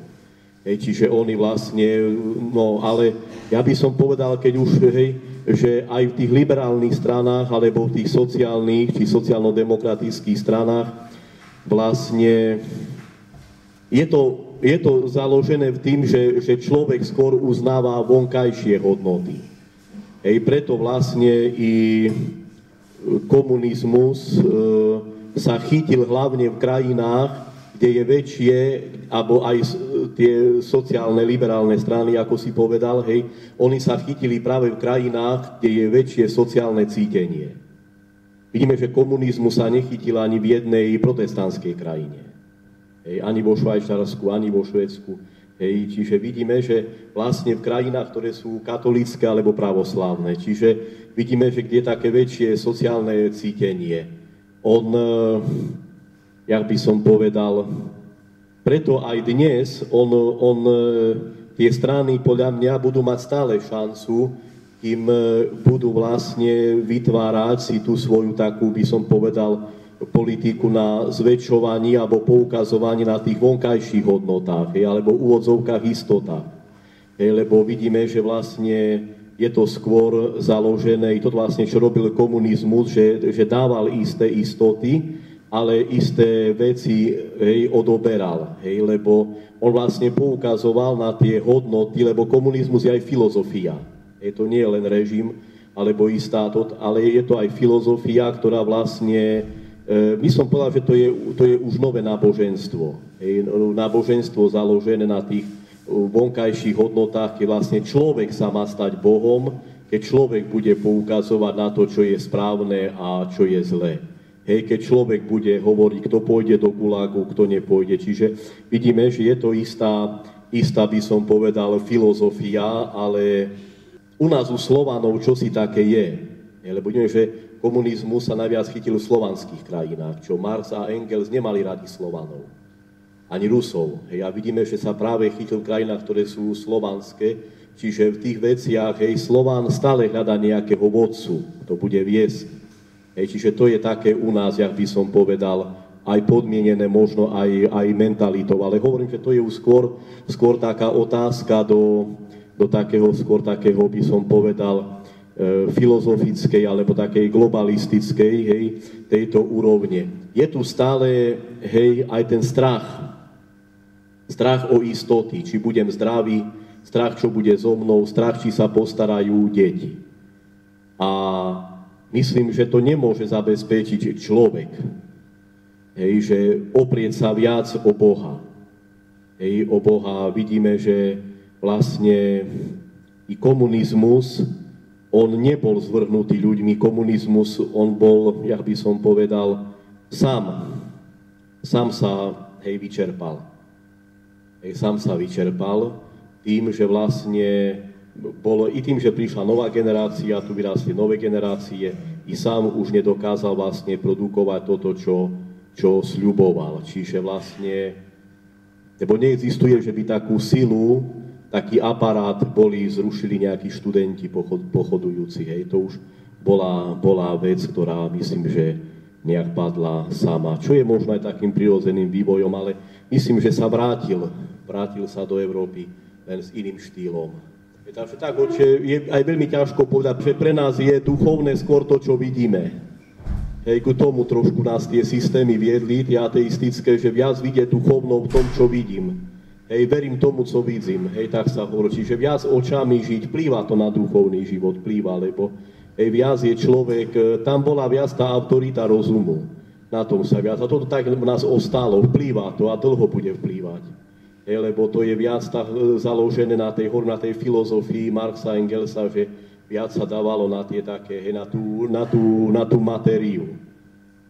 A: Hej, čiže oni vlastne, no ale ja by som povedal, keď už, hej, že aj v tých liberálnych stranách, alebo v tých sociálnych, či sociálno-demokratických stranách, vlastne je to založené v tým, že človek skôr uznáva vonkajšie hodnoty. Hej, preto vlastne i komunizmus sa chytil hlavne v krajinách, kde je väčšie, alebo aj tie sociálne, liberálne strany, ako si povedal, hej, oni sa chytili práve v krajinách, kde je väčšie sociálne cítenie. Vidíme, že komunizmus sa nechytil ani v jednej protestantskej krajine. Hej, ani vo Švajčiarsku, ani vo Švédsku. Hej, čiže vidíme, že vlastne v krajinách, ktoré sú katolícke alebo pravoslávne, čiže vidíme, že kde je také väčšie sociálne cítenie. Jak by som povedal, preto aj dnes tie strany podľa mňa budú mať stále šancu, kým budú vlastne vytvárať si tú svoju takú, by som povedal, politiku na zväčšovaní alebo poukazovaní na tých vonkajších hodnotách, alebo úvodzovkách istotách. Lebo vidíme, že vlastne je to skôr založené, to vlastne, čo robil komunizmus, že dával isté istoty, ale isté veci, hej, odoberal, hej, lebo on vlastne poukazoval na tie hodnoty, lebo komunizmus je aj filozofia. To nie je len režim, alebo istá, ale je to aj filozofia, ktorá vlastne, by som povedal, že to je už nové náboženstvo. Hej, náboženstvo založené na tých vonkajších hodnotách, keď vlastne človek sa má stať Bohom, keď človek bude poukazovať na to, čo je správne a čo je zlé. Hej, keď človek bude hovoriť, kto pôjde do gulágu, kto nepôjde. Čiže vidíme, že je to istá, by som povedal, filozofia, ale u nás u Slovanov čosi také je. Lebo vidíme, že komunizmus sa najviac chytil v slovanských krajinách, čo Marx a Engels nemali radi Slovanov, ani Rusov. Hej, a vidíme, že sa práve chytil v krajinách, ktoré sú slovanské, čiže v tých veciach, hej, Slován stále hľadá nejakého vodcu, kto bude viesť. Hej, čiže to je také u nás, jak by som povedal, aj podmienené možno aj mentalitou, ale hovorím, že to je už skôr taká otázka do takého, by som povedal, filozofickej alebo takej globalistickej, hej, tejto úrovne. Je tu stále, hej, aj ten strach o istoty, či budem zdravý, strach, čo bude so mnou, strach, či sa postarajú deti. A myslím, že to nemôže zabezpečiť človek. Hej, že oprieť sa viac o Boha. Hej, o Boha vidíme, že vlastne i komunizmus, on nebol zvrhnutý ľuďmi. Komunizmus, on bol, jak by som povedal, sám sa, hej, vyčerpal. Hej, sám sa vyčerpal tým, že vlastne bolo i tým, že prišla nová generácia, tu vyrástli nové generácie, i sám už nedokázal vlastne produkovať toto, čo sľuboval. Čiže vlastne, lebo neexistuje, že by takú silu, taký aparát zrušili nejakí študenti pochodujúci. Hej, to už bola vec, ktorá myslím, že nejak padla sama. Čo je možno aj takým prirodzeným vývojom, ale myslím, že sa vrátil sa do Európy len s iným štýlom. Takže tak, je aj veľmi ťažko povedať, že pre nás je duchovné skôr to, čo vidíme. Hej, ku tomu trošku nás tie systémy viedli, tie ateistické, že viac vidieť duchovno v tom, čo vidím. Hej, verím tomu, co vidím. Hej, tak sa hovorí. Čiže viac očami žiť, plýva to na duchovný život, plýva, lebo Viac je človek, tam bola viac tá autorita rozumu. Na tom sa viac. A toto tak nás ostalo, vplýva to a dlho bude vplývať. Lebo to je viac založené na tej filozofii Marxa Engelsa, že viac sa dávalo na tie také, na tú matériu.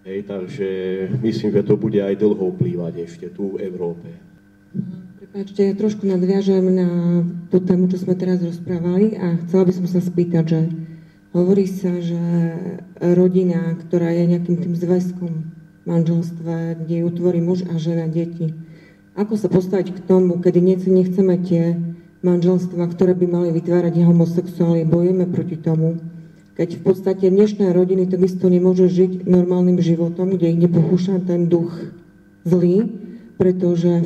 A: Takže myslím, že to bude aj dlho vplývať ešte tu v Európe.
C: Prepáčte, ja trošku nadviažem na tú tému, čo sme teraz rozprávali a chcela by som sa spýtať, že hovorí sa, že rodina, ktorá je nejakým tým zväzkom v manželstve, kde ju tvorí muž a žena, deti, ako sa postaviť k tomu, kedy nechceme tie manželstva, ktoré by mali vytvárať homosexuáli, bojujeme proti tomu, keď v podstate dnešné rodiny takisto nemôžu žiť normálnym životom, kde ich nepokúša ten duch zlý, pretože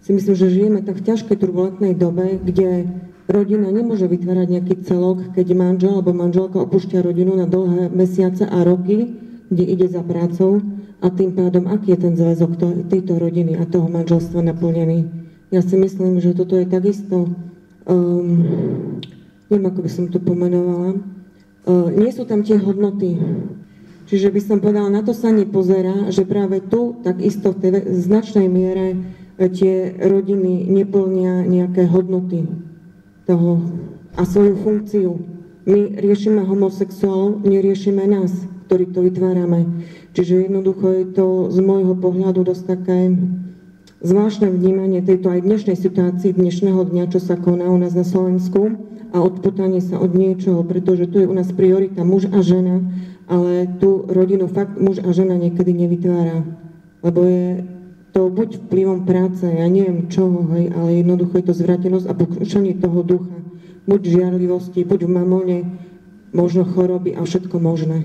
C: si myslím, že žijeme tak v ťažkej turbulentnej dobe, kde rodina nemôže vytvárať nejaký celok, keď manžel alebo manželka opúšťa rodinu na dlhé mesiace a roky, kde ide za prácou a tým pádom, aký je ten zväzok tejto rodiny a toho manželstva naplnený. Ja si myslím, že toto je takisto, neviem, ako by som to pomenovala, nie sú tam tie hodnoty. Čiže by som povedala, na to sa nepozerá, že práve tu takisto v tej značnej miere tie rodiny neplnia nejaké hodnoty toho a svoju funkciu. My riešime homosexuálov, neriešime nás, ktorí to vytvárame. Čiže jednoducho je to z môjho pohľadu dosť také zvláštne vnímanie tejto aj dnešnej situácii, dnešného dňa, čo sa koná u nás na Slovensku a odputanie sa od niečoho, pretože tu je u nás priorita muž a žena, ale tú rodinu fakt muž a žena niekedy nevytvára, lebo je to buď vplyvom práce, ja neviem čoho, hej, ale jednoducho je to zvrátenosť a pokúšanie toho ducha, buď žiarlivosti, buď v mamone, možno choroby a všetko možné.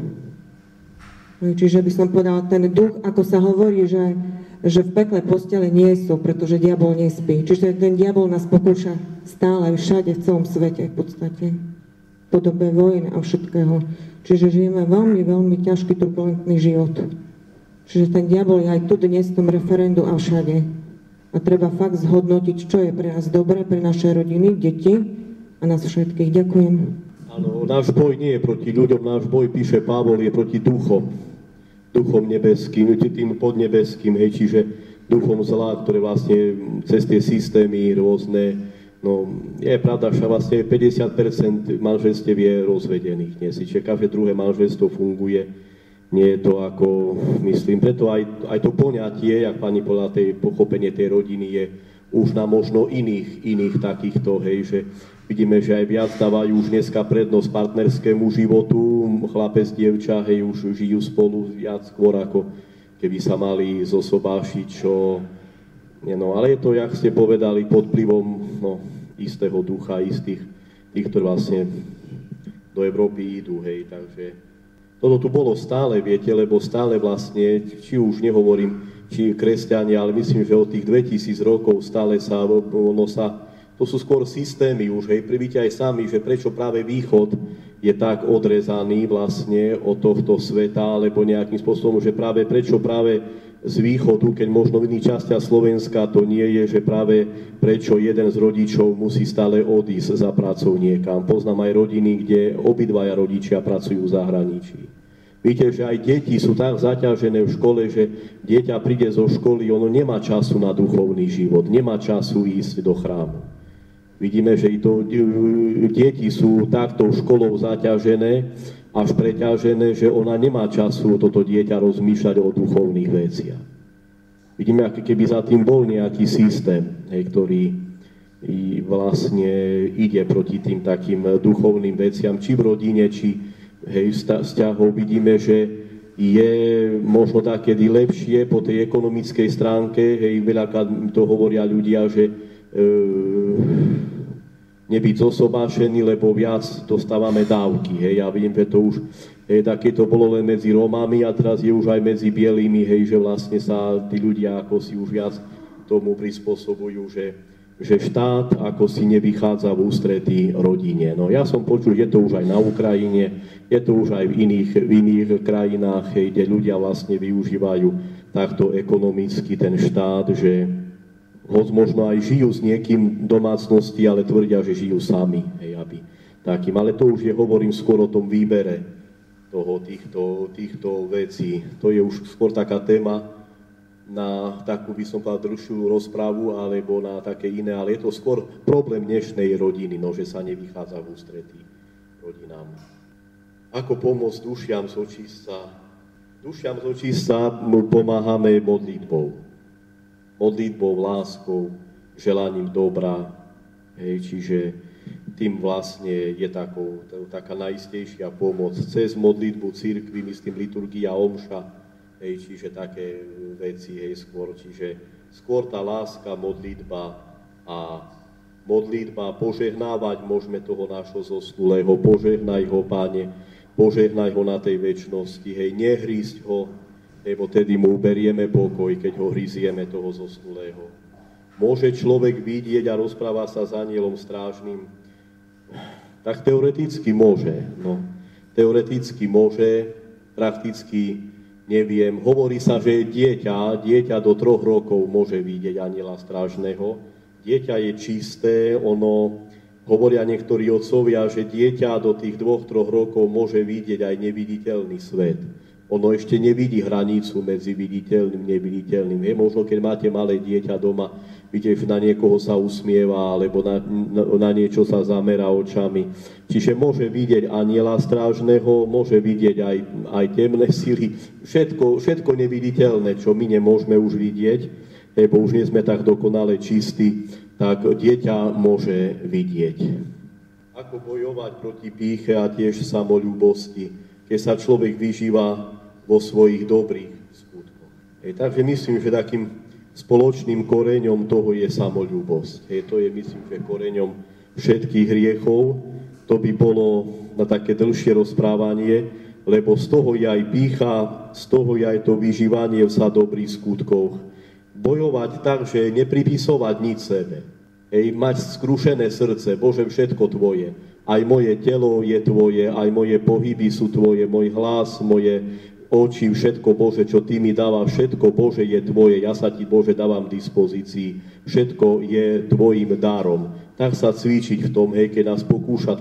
C: Čiže by som povedala, ten duch, ako sa hovorí, že v pekle postele nie sú, pretože diabol nespí. Čiže ten diabol nás pokúša stále, všade, v celom svete v podstate. V podobe vojny a všetkého. Čiže žijeme veľmi, veľmi ťažký, turbulentný život. Čiže ten diabol je aj tu dnes v tom referendu a všade. A treba fakt zhodnotiť, čo je pre nás dobré, pre naše rodiny, deti a nás všetkých. Ďakujem.
A: Áno, náš boj nie je proti ľuďom, náš boj, píše Pavol, je proti duchom nebeským, tým podnebeským, hej, čiže duchom zla, ktoré vlastne cez tie systémy rôzne, no je pravda, že vlastne 50% manželstiev je rozvedených dnes, čiže každé druhé manželstvo funguje, nie je to ako, myslím, preto aj to poňatie, jak pani povedala, pochopenie tej rodiny je už na možno iných takýchto, hej, že vidíme, že aj viac dávajú už dneska prednosť partnerskému životu, chlapec, dievča, hej, už žijú spolu viac skôr, ako keby sa mali zosobášiť, čo... No, ale je to, jak ste povedali, pod vplyvom istého ducha, istých, tých, ktorí vlastne do Európy idú, hej, takže... Toto tu bolo stále, viete, lebo stále vlastne, či už nehovorím, či kresťania, ale myslím, že od tých 2000 rokov stále to sú skôr systémy už, hej, vidíte aj sami, že prečo práve východ je tak odrezaný vlastne od tohto sveta, alebo nejakým spôsobom, že prečo práve z východu, keď možno v iných častiach Slovenska to nie je, že práve prečo jeden z rodičov musí stále odísť za prácou niekam. Poznám aj rodiny, kde obidvaja rodičia pracujú v zahraničí. Víte, že aj deti sú tak zaťažené v škole, že dieťa príde zo školy, ono nemá času na duchovný život, nemá času ísť do chrámu. Vidíme, že i to deti sú takto školou zaťažené, až preťažené, že ona nemá času toto dieťa rozmýšľať o duchovných veciach. Vidíme, ako keby za tým bol nejaký systém, hej, ktorý vlastne ide proti tým takým duchovným veciam, či v rodine, či vzťahov. Vidíme, že je možno takedy lepšie po tej ekonomickej stránke, hej, veľakrát to hovoria ľudia, že nebyť zosobášený, lebo viac dostávame dávky. Hej. Ja viem, že to už také to bolo len medzi Rómami a teraz je už aj medzi bielými, hej, že vlastne sa tí ľudia ako si už viac tomu prispôsobujú, že štát ako si nevychádza v ústretí rodine. No ja som počul, je to už aj na Ukrajine, je to už aj v iných krajinách, hej, kde ľudia vlastne využívajú takto ekonomicky ten štát, že hoď možno aj žijú s niekým v domácnosti, ale tvrdia, že žijú sami, hej, aby takým. Ale to už hovorím skôr o tom výbere týchto vecí. To je už skôr taká téma na takú, by som povedal, dlhšiu rozprávu alebo na také iné, ale je to skôr problém dnešnej rodiny, no, že sa nevychádza v ústretí rodinám. Ako pomôcť dušiam z očistca? Dušiam z očistca pomáhame modlitbou. Modlitbou, láskou, želaním dobra. Čiže tým vlastne je taká najistejšia pomoc. Cez modlitbu cirkvi, myslím, liturgia, omša, čiže také veci, skôr. Čiže skôr tá láska, modlitba a modlitba, požehnávať môžeme toho nášho zosnulého, požehnaj ho, Pane, požehnaj ho na tej večnosti, nehrísť ho, lebo tedy mu uberieme pokoj, keď ho hryzieme toho zosnulého. Môže človek vidieť a rozprávať sa s anjelom strážnym? Tak teoreticky môže, no. Teoreticky môže, prakticky neviem. Hovorí sa, že dieťa do 3 rokov môže vidieť anjela strážneho. Dieťa je čisté, hovoria niektorí otcovia, že dieťa do tých 2-3 rokov môže vidieť aj neviditeľný svet. Ono ešte nevidí hranicu medzi viditeľným a neviditeľným. Možno keď máte malé dieťa doma, vidíte, na niekoho sa usmieva, alebo na niečo sa zamerá očami. Čiže môže vidieť anjela strážneho, môže vidieť aj temné sily, všetko neviditeľné, čo my nemôžeme už vidieť, lebo už nie sme tak dokonale čistí, tak dieťa môže vidieť. Ako bojovať proti pýche a tiež samolúbosti, keď sa človek vyžíva vo svojich dobrých skutkoch. Takže myslím, že takým spoločným koreňom toho je samolúbosť. To je, myslím, že koreňom všetkých hriechov. To by bolo na také dlhšie rozprávanie, lebo z toho je aj pýcha, z toho je aj to vyžívanie sa dobrých skutkov. Bojovať tak, že nepripisovať nič sebe. Mať skrušené srdce, Bože, všetko Tvoje. Aj moje telo je Tvoje, aj moje pohyby sú Tvoje, môj hlas, moje oči, všetko, Bože, čo Ty mi dáva, všetko, Bože, je Tvoje, ja sa Ti, Bože, dávam k dispozícii, všetko je Tvojim darom. Tak sa cvičiť v tom, keď nás pokúša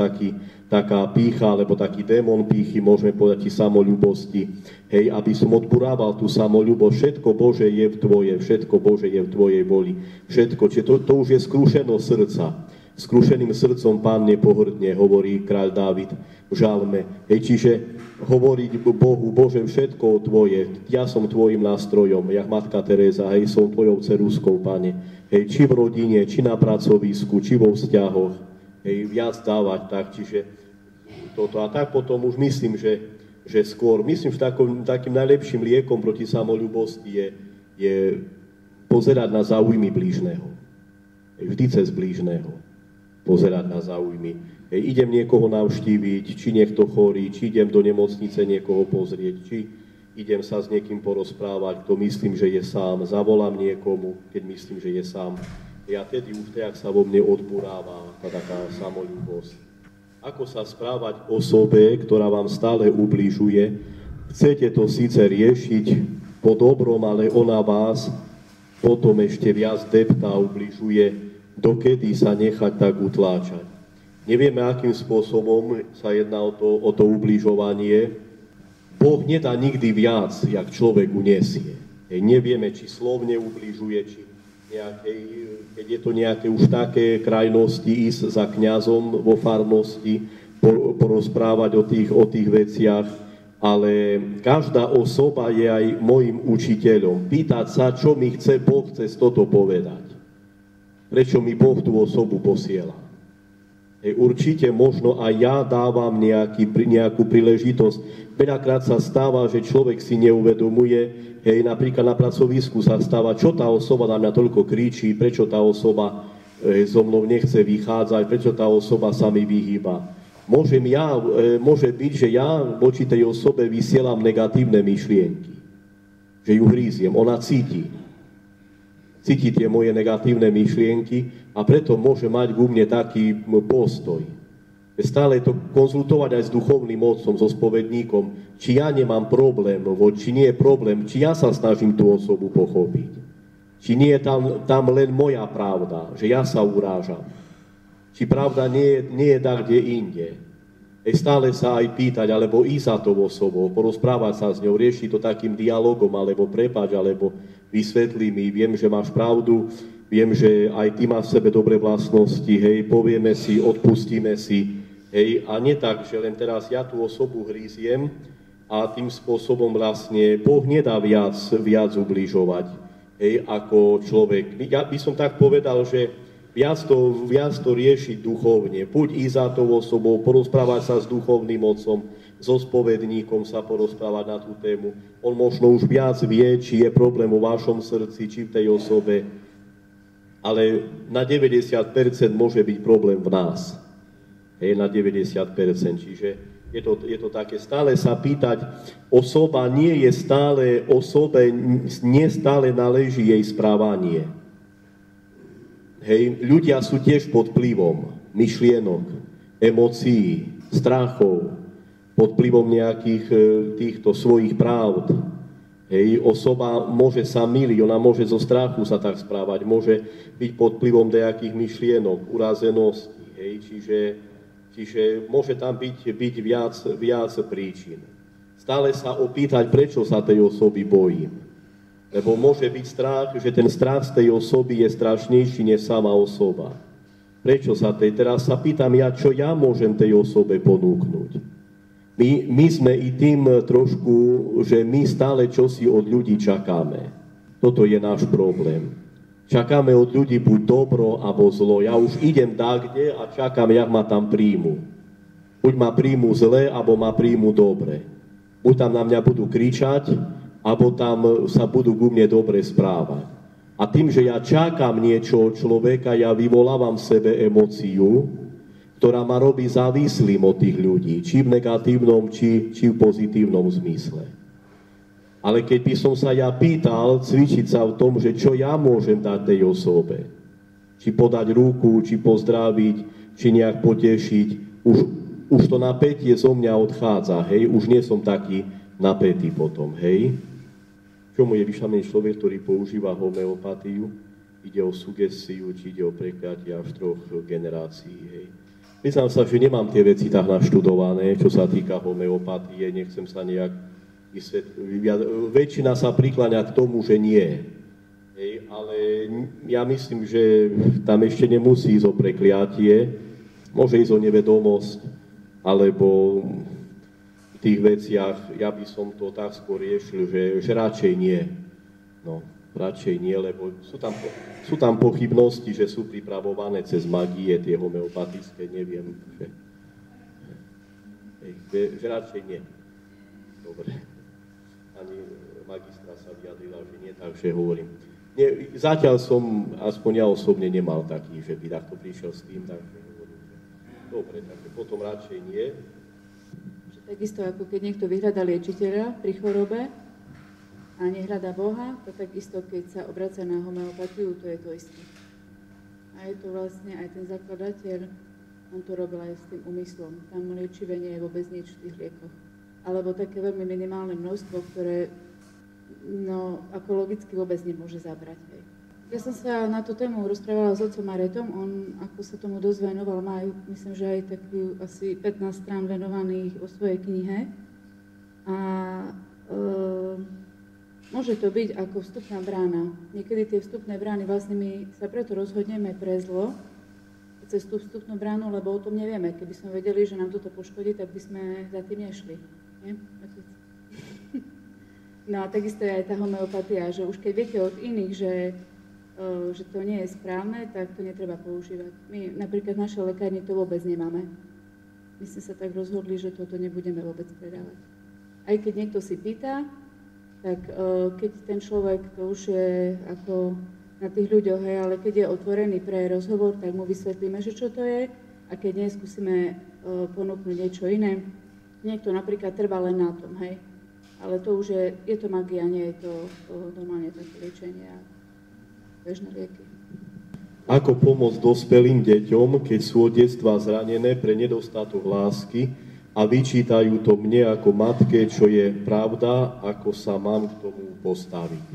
A: taká pýcha, alebo taký démon pýchy, môžeme povedať, samolúbosti, aby som odburával tú samolúbosť, všetko, Bože, je v Tvoje, všetko, Bože, je v Tvojej voli, všetko, čiže to už je skrušenosť srdca. Skrušeným srdcom Pán nepohrdne, hovorí kráľ Dávid v žalme. Čiže hovoriť Bohu, Bože, všetko Tvoje, ja som Tvojim nástrojom, jak matka Teréza, som Tvojou ceruskou, Pane. Či v rodine, či na pracovisku, či vo vzťahoch, viac dávať, tak, čiže toto. A tak potom už myslím, že skôr, myslím, že takým najlepším liekom proti samolúbosti je pozerať na záujmy blížneho. Vždy cez blížneho pozerať na záujmy. Idem niekoho navštíviť, či niekto chorý, či idem do nemocnice niekoho pozrieť, či idem sa s niekým porozprávať, kto myslím, že je sám, zavolám niekomu, keď myslím, že je sám. A tedy už tak sa vo mne odburáva tá taká samolúbosť. Ako sa správať osobe, ktorá vám stále ubližuje? Chcete to síce riešiť po dobrom, ale ona vás potom ešte viac deptá, ubližuje. Dokedy sa nechať tak utláčať? Nevieme, akým spôsobom sa jedná o to ubližovanie. Boh nedá nikdy viac, jak človek uniesie. Nevieme, či slovne ubližuje, či keď je to nejaké už také krajnosti, ísť za kňazom vo farnosti, porozprávať o tých veciach, ale každá osoba je aj mojim učiteľom. Pýtať sa, čo mi chce Boh cez toto povedať. Prečo mi Boh tú osobu posiela. Určite možno aj ja dávam nejakú príležitosť. Veľakrát sa stáva, že človek si neuvedomuje, napríklad na pracovisku sa stáva, čo tá osoba na mňa toľko kričí, prečo tá osoba so mnou nechce vychádzať, prečo tá osoba sa mi vyhýba. Môže byť, že ja voči tej osobe vysielam negatívne myšlienky. Že ju hríziem, ona cíti tie moje negatívne myšlienky a preto môže mať ku mne taký postoj. Stále to konzultovať aj s duchovným otcom, so spovedníkom, či ja nemám problém, či nie je problém, či ja sa snažím tú osobu pochopiť. Či nie je tam len moja pravda, že ja sa urážam. či pravda nie je tak, kde inde. Stále sa aj pýtať, alebo ísť za tou osobou, porozprávať sa s ňou, riešiť to takým dialogom, alebo prepáč, alebo vysvetlí mi, viem, že máš pravdu, viem, že aj ty máš v sebe dobré vlastnosti, hej, povieme si, odpustíme si, hej, a nie tak, že len teraz ja tú osobu hríziem a tým spôsobom vlastne Boh nedá viac ubližovať, hej, ako človek. Ja by som tak povedal, že viac to riešiť duchovne. Buď ísť za tou osobou, porozprávať sa s duchovným otcom, so spovedníkom sa porozprávať na tú tému. On možno už viac vie, či je problém vo vašom srdci, či v tej osobe. Ale na 90% môže byť problém v nás. Hej, na 90%. Čiže je to také, stále sa pýtať, osoba nie je stále, osobe nie stále náleží jej správanie. Hej, ľudia sú tiež pod vplyvom myšlienok, emócií, strachov, pod vplyvom nejakých týchto svojich pravd. Hej, osoba môže sa myliť, ona môže zo strachu sa tak správať, môže byť pod vplyvom nejakých myšlienok, urazenosti. Hej, čiže môže tam byť viac príčin. Stále sa opýtať, prečo sa tej osoby bojím. Lebo môže byť strach, že ten strach z tej osoby je strašnejší než sama osoba. Prečo sa teraz sa pýtam ja, čo ja môžem tej osobe ponúknuť. My sme i tým trošku, že my stále čosi od ľudí čakáme. Toto je náš problém. Čakáme od ľudí buď dobro, alebo zlo. Ja už idem dákde a čakám, jak ma tam príjmu. Buď ma príjmu zle, alebo ma príjmu dobre. Buď tam na mňa budú kričať, alebo tam sa budú ku mne dobre správať. A tým, že ja čakám niečo od človeka, ja vyvolávam v sebe emóciu, ktorá ma robí závislým od tých ľudí, či v negatívnom, či v pozitívnom zmysle. Ale keď by som sa ja pýtal, cvičiť sa v tom, že čo ja môžem dať tej osobe, či podať ruku, či pozdraviť, či nejak potešiť, už to napätie zo mňa odchádza, hej, už nie som taký napätý potom, hej. Čomu je vyšľamený človek, ktorý používa homeopatiu? Ide o sugestiu, či ide o prekliatie až 3 generácií. Hej. Priznám sa, že nemám tie veci tak naštudované, čo sa týka homeopatie, nechcem sa nejak vysvetliť. Väčšina sa prikláňa k tomu, že nie. Hej, ale ja myslím, že tam ešte nemusí ísť o prekliatie, môže ísť o nevedomosť, alebo v tých veciach, ja by som to tak skôr riešil, že radšej nie. No, radšej nie, lebo sú tam pochybnosti, že sú pripravované cez magie, tie homeopatické, neviem, že radšej nie. Dobre. Ani magistra sa vyjadrila, že nie, takže hovorím. Nie, zatiaľ som, aspoň ja osobne, nemal taký, že by takto prišiel s tým, takže hovorím, že dobre, takže potom radšej nie.
D: Takisto ako keď niekto vyhľadá liečiteľa pri chorobe a nehľadá Boha, to takisto keď sa obracia na homeopatiu, to je to isté. A je to vlastne aj ten zakladateľ, on to robil aj s tým úmyslom. Tam liečivé nie je vôbec nič v tých liekoch. Alebo také veľmi minimálne množstvo, ktoré ako logicky vôbec nemôže zabrať. Hej. Ja som sa na tú tému rozprávala s otcom Maretom, on ako sa tomu dosť venoval, má myslím, že aj takú asi 15 strán venovaných o svojej knihe. A môže to byť ako vstupná brána. Niekedy tie vstupné brány, vlastne my sa preto rozhodneme pre zlo, cez tú vstupnú bránu, lebo o tom nevieme. Keby sme vedeli, že nám toto poškodí, tak by sme za tým nešli. Nie? No a takisto je aj tá homeopatia, že už keď viete od iných, že to nie je správne, tak to netreba používať. My napríklad v našej lekárni to vôbec nemáme. My sme sa tak rozhodli, že toto nebudeme vôbec predávať. Aj keď niekto si pýta, tak keď ten človek, to už je ako na tých ľuďoch, hej, ale keď je otvorený pre rozhovor, tak mu vysvetlíme, že čo to je, a keď nie, skúsime ponúknuť niečo iné. Niekto napríklad trvá len na tom, hej. Ale to už je to magia, nie je to normálne také liečenie a bežné lieky.
A: Ako pomôcť dospelým deťom, keď sú od detstva zranené pre nedostatok lásky a vyčítajú to mne ako matke, čo je pravda, ako sa mám k tomu postaviť.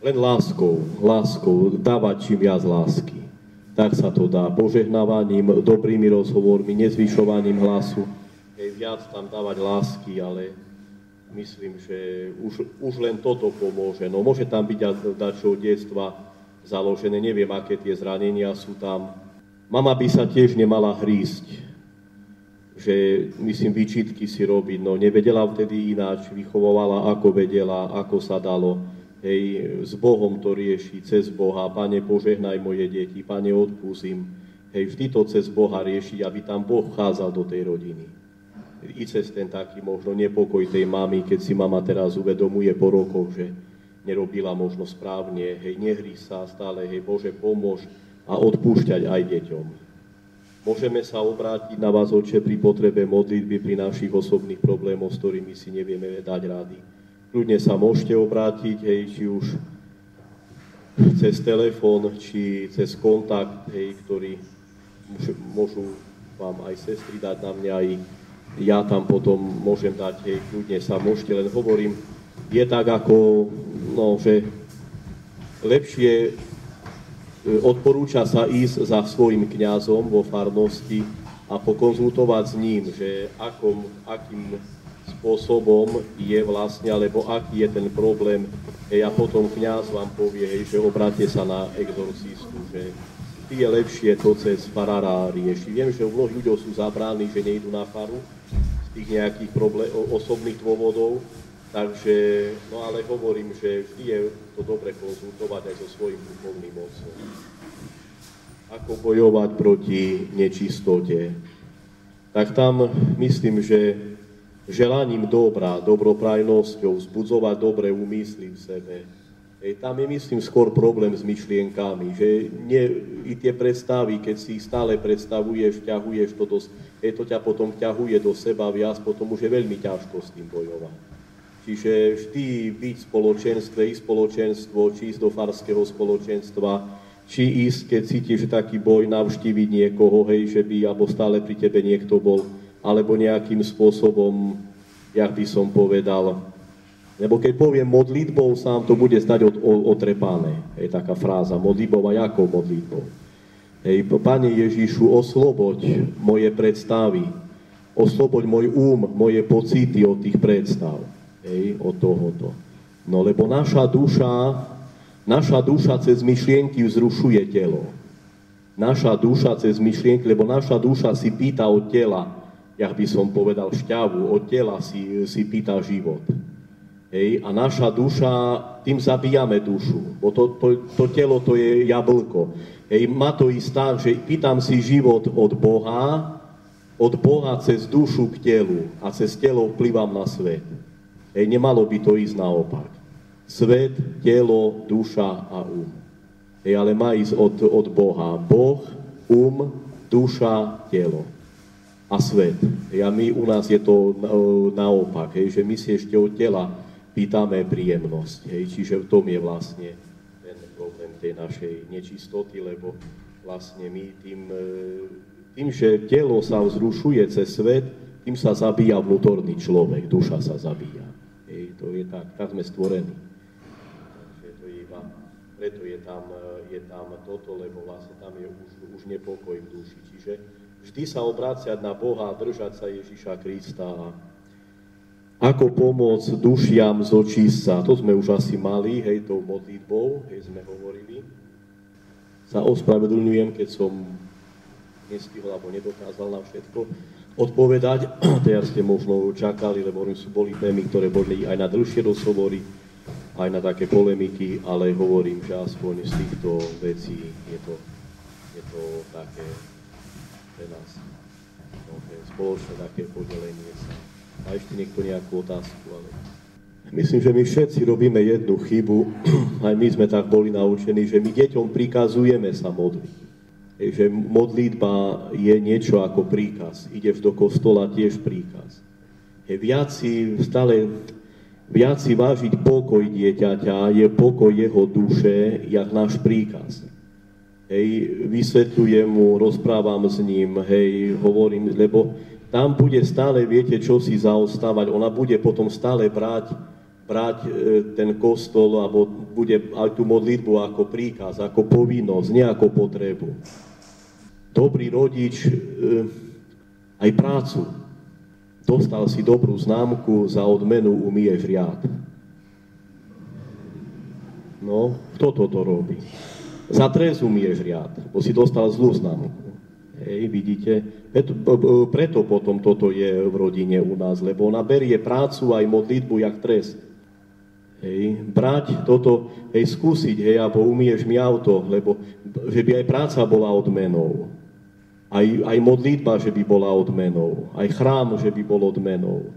A: Len láskou, dávať čím viac lásky. tak sa to dá požehnávaním, dobrými rozhovormi, nezvyšovaním hlasu. Viac tam dávať lásky, ale myslím, že už len toto pomôže. No môže tam byť dačo od detstva založené, neviem, aké tie zranenia sú tam. Mama by sa tiež nemala hrísť, že myslím, výčitky si robiť, no nevedela vtedy ináč, vychovovala ako vedela, ako sa dalo. Hej, s Bohom to rieši, cez Boha, Pane, požehnaj moje deti, Pane, odpúsim. Hej, vždy to cez Boha rieši, aby tam Boh vchádzal do tej rodiny. I cez ten taký možno nepokoj tej mamy, keď si mama teraz uvedomuje po rokoch, že nerobila možno správne, hej, nehrí sa stále, hej, Bože, pomôž a odpúšťať aj deťom. Môžeme sa obrátiť na vás, Otče, pri potrebe modlitby, pri našich osobných problémoch, s ktorými si nevieme dať rady. Ľudne sa môžete obrátiť, hej, či už cez telefón, či cez kontakt, hej, ktorý môžu vám aj sestry dať na mňa, aj ja tam potom môžem dať, hej, ľudne sa môžete, len hovorím, je tak ako, no, že lepšie odporúča sa ísť za svojim kňazom vo farnosti a pokonzultovať s ním, že akým spôsobom je vlastne, alebo aký je ten problém, hej, a potom kňaz vám povie, hej, že obráte sa na exorcistu, že je lepšie to cez farára riešiť. Viem, že u mnohých ľuďov sú zabráni, že nejdu na faru z tých nejakých osobných dôvodov, takže, no ale hovorím, že vždy je to dobre konzultovať aj so svojím duchovným otcom. Ako bojovať proti nečistote. Tak tam myslím, že želaním dobra, dobroprajnosťou, vzbudzovať dobré úmysly v sebe. Tam je, myslím, skôr problém s myšlienkami, že i tie predstavy, keď si ich stále predstavuješ, vťahuješ to to ťa potom vťahuje do seba viac, potom už je veľmi ťažko s tým bojovať. Čiže vždy byť v spoločenstve, ísť spoločenstvo, či ísť do farského spoločenstva, či ísť, keď cítiš taký boj, navštíviť niekoho, hej, že by, alebo stále pri tebe niekto bol, alebo nejakým spôsobom, jak by som povedal, lebo keď poviem modlitbou, sám to bude zdať otrepané. Je taká fráza, modlitbou a jakou modlitbou. Hej, Pane Ježišu, osloboď moje predstavy, osloboď môj moje pocity od tých predstav. Hej, od tohoto. No lebo naša duša cez myšlienky vzrušuje telo. Naša duša cez myšlienky, lebo naša duša si pýta od tela, jak by som povedal šťavu, od tela si pýta život. Hej, a naša duša, tým zabíjame dušu, bo to telo to je jablko. Hej, má to ísť tak, že pýtam si život od Boha cez dušu k telu a cez telo vplyvam na svet. Hej, nemalo by to ísť naopak. Svet, telo, duša a Hej, ale má ísť od Boha. Boh, duša, telo a svet. Hej, a u nás je to naopak, hej, že my si ešte od tela pýtame príjemnosť. Hej, čiže v tom je vlastne ten problém tej našej nečistoty, lebo vlastne my tým, že telo sa vzrušuje cez svet, tým sa zabíja vnútorný človek, duša sa zabíja. Hej, to je tak sme stvorení. Takže to je iba, preto je tam toto, lebo vlastne tam je už nepokoj v duši. Čiže vždy sa obrácať na Boha a držať sa Ježiša Krista. Ako pomôcť dušiam z očistca, to sme už asi mali, hej, tou modlitbou, hej, sme hovorili. Sa ospravedlňujem, keď som nestihol alebo nedokázal na všetko odpovedať. Teraz ste možno čakali, lebo boli témy, ktoré boli aj na dlhšie rozhovory, aj na také polemiky, ale hovorím, že aspoň z týchto vecí je to také pre nás spoločné také podelenie sa. A ešte niekto nejakú otázku, ale myslím, že my všetci robíme jednu chybu, aj my sme tak boli naučení, že my deťom prikazujeme sa modliť. Že modlitba je niečo ako príkaz. Ideš do kostola, tiež príkaz. Viac si vážiť pokoj dieťaťa, je pokoj jeho duše, jak náš príkaz. Hej, vysvetľujem mu, rozprávam s ním, hej, hovorím, lebo tam bude stále, viete, čo si zaostávať, ona bude potom stále brať brať ten kostol, alebo bude aj tú modlitbu ako príkaz, ako povinnosť, nie ako potrebu. Dobrý rodič aj prácu. Dostal si dobrú známku, za odmenu umyješ riad. No, kto toto robí? Za trest umyješ riad, bo si dostal zlú známku. Hej, vidíte? Preto potom toto je v rodine u nás, lebo ona berie prácu aj modlitbu jak trest. Hej, brať toto, hej, skúsiť, hej, alebo umyješ mi auto, lebo že by aj práca bola odmenou. Aj modlitba, že by bola odmenou. Aj chrám, že by bol odmenou.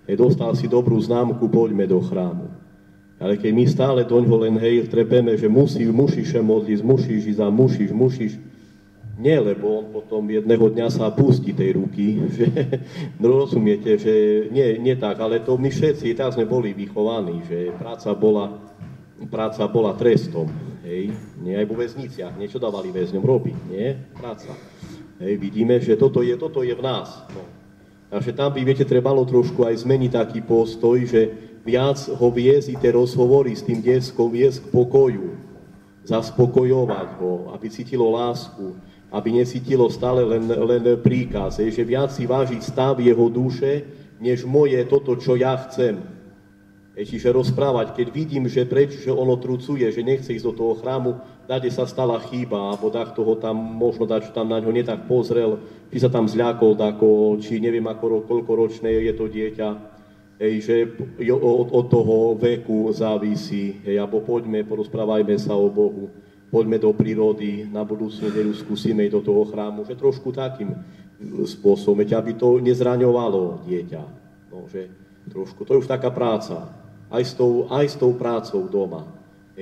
A: Hej, dostal si dobrú známku, poďme do chrámu. Ale keď my stále doňho len, hej, trepeme, že musíš sa modliť, musíš ísť a musíš. Nie, lebo on potom jedného dňa sa pustí tej ruky, že, no rozumiete, že nie tak, ale to my všetci tak sme boli vychovaní, že práca bola trestom, hej, nie aj vo väzniciach, niečo dávali väzňom robiť, nie, práca. Hej, vidíme, že toto je v nás. No. Takže tam by, viete, trebalo trošku aj zmeniť taký postoj, že viac ho viesť tie rozhovory s tým detskom, viesť k pokoju, zaspokojovať ho, aby cítilo lásku, aby necítilo stále len príkaz, že viac si vážiť stav jeho duše, než moje toto, čo ja chcem. Čiže rozprávať, keď vidím, že prečo ono trucuje, že nechce ísť do toho chrámu, dáde sa stala chyba, alebo dať toho tam, možno dať, čo tam na ňo netak pozrel, či sa tam zľakol, či neviem, koľko ročné je to dieťa, že od toho veku závisí, alebo poďme, porozprávajme sa o Bohu. Poďme do prírody, na budúcu nedeľu skúsime ísť do toho chrámu, že trošku takým spôsobom, aby to nezraňovalo dieťa. No, že trošku, to je už taká práca, aj s tou prácou doma.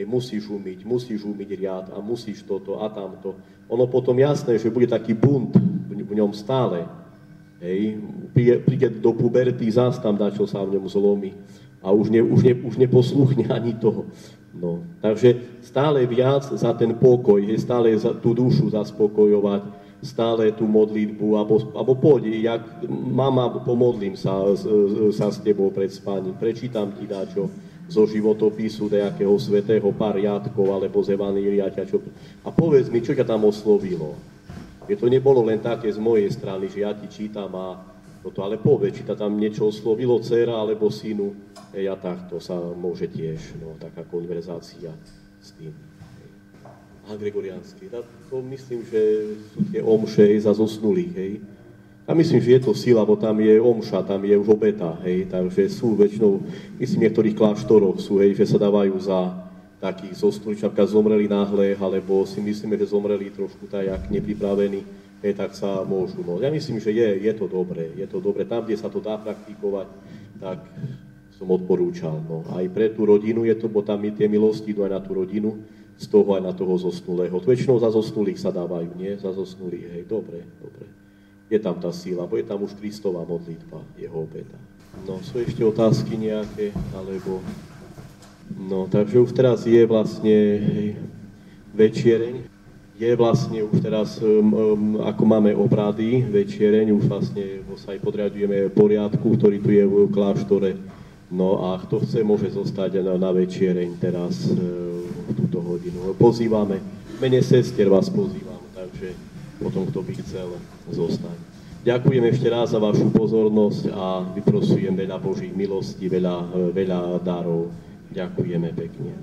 A: Musíš umyť riad a musíš toto a tamto. Ono potom jasné, že bude taký bunt v ňom stále. Príde do puberty, zás tam dá, čo sa v ňom zlomí. A už neposluchne ani toho. No, takže stále viac za ten pokoj, stále za tú dušu zaspokojovať, stále tú modlitbu, alebo poď, jak mama, pomodlím sa s tebou pred spaním, prečítam ti dačo zo životopisu nejakého svätého pár riadkov, alebo z Evanília, a povedz mi, čo ťa tam oslovilo. Je to nebolo len také z mojej strany, že ja ti čítam a toto, ale povedz, či tam niečo oslovilo dcera alebo synu, a takto sa môže tiež, no, taká konverzácia s tým. A gregoriánsky, to myslím, že sú tie omše za zosnulých, hej. A myslím, že je to sila, bo tam je omša, tam je už obeta, hej, takže sú väčšinou, myslím, v niektorých kláštoroch sú, hej, že sa dávajú za takých zosnulých, napríklad zomreli náhle, alebo si myslíme, že zomreli trošku tak nepripravení, hej, tak sa môžu. No, ja myslím, že je to dobré, tam, kde sa to dá praktikovať, tak som odporúčal. No. Aj pre tú rodinu je to, bo tam tie milosti idú aj na tú rodinu, z toho aj na toho zosnulého. Väčšinou za zosnulých sa dávajú, nie? Za zosnulých, hej, dobre. Je tam tá síla, bo je tam už Kristová modlitba, jeho obeta. No, sú ešte otázky nejaké, alebo... No, takže už teraz je vlastne večiereň. Je vlastne už teraz, ako máme obrady, večiereň, už vlastne sa aj podriadujeme poriadku, ktorý tu je v kláštore. No a kto chce, môže zostať na večiereň teraz v túto hodinu. Pozývame, v mene sestier vás pozývam, takže potom, kto by chcel zostať. Ďakujem ešte raz za vašu pozornosť a vyprosujem veľa Božích milostí, veľa darov. Ďakujeme pekne.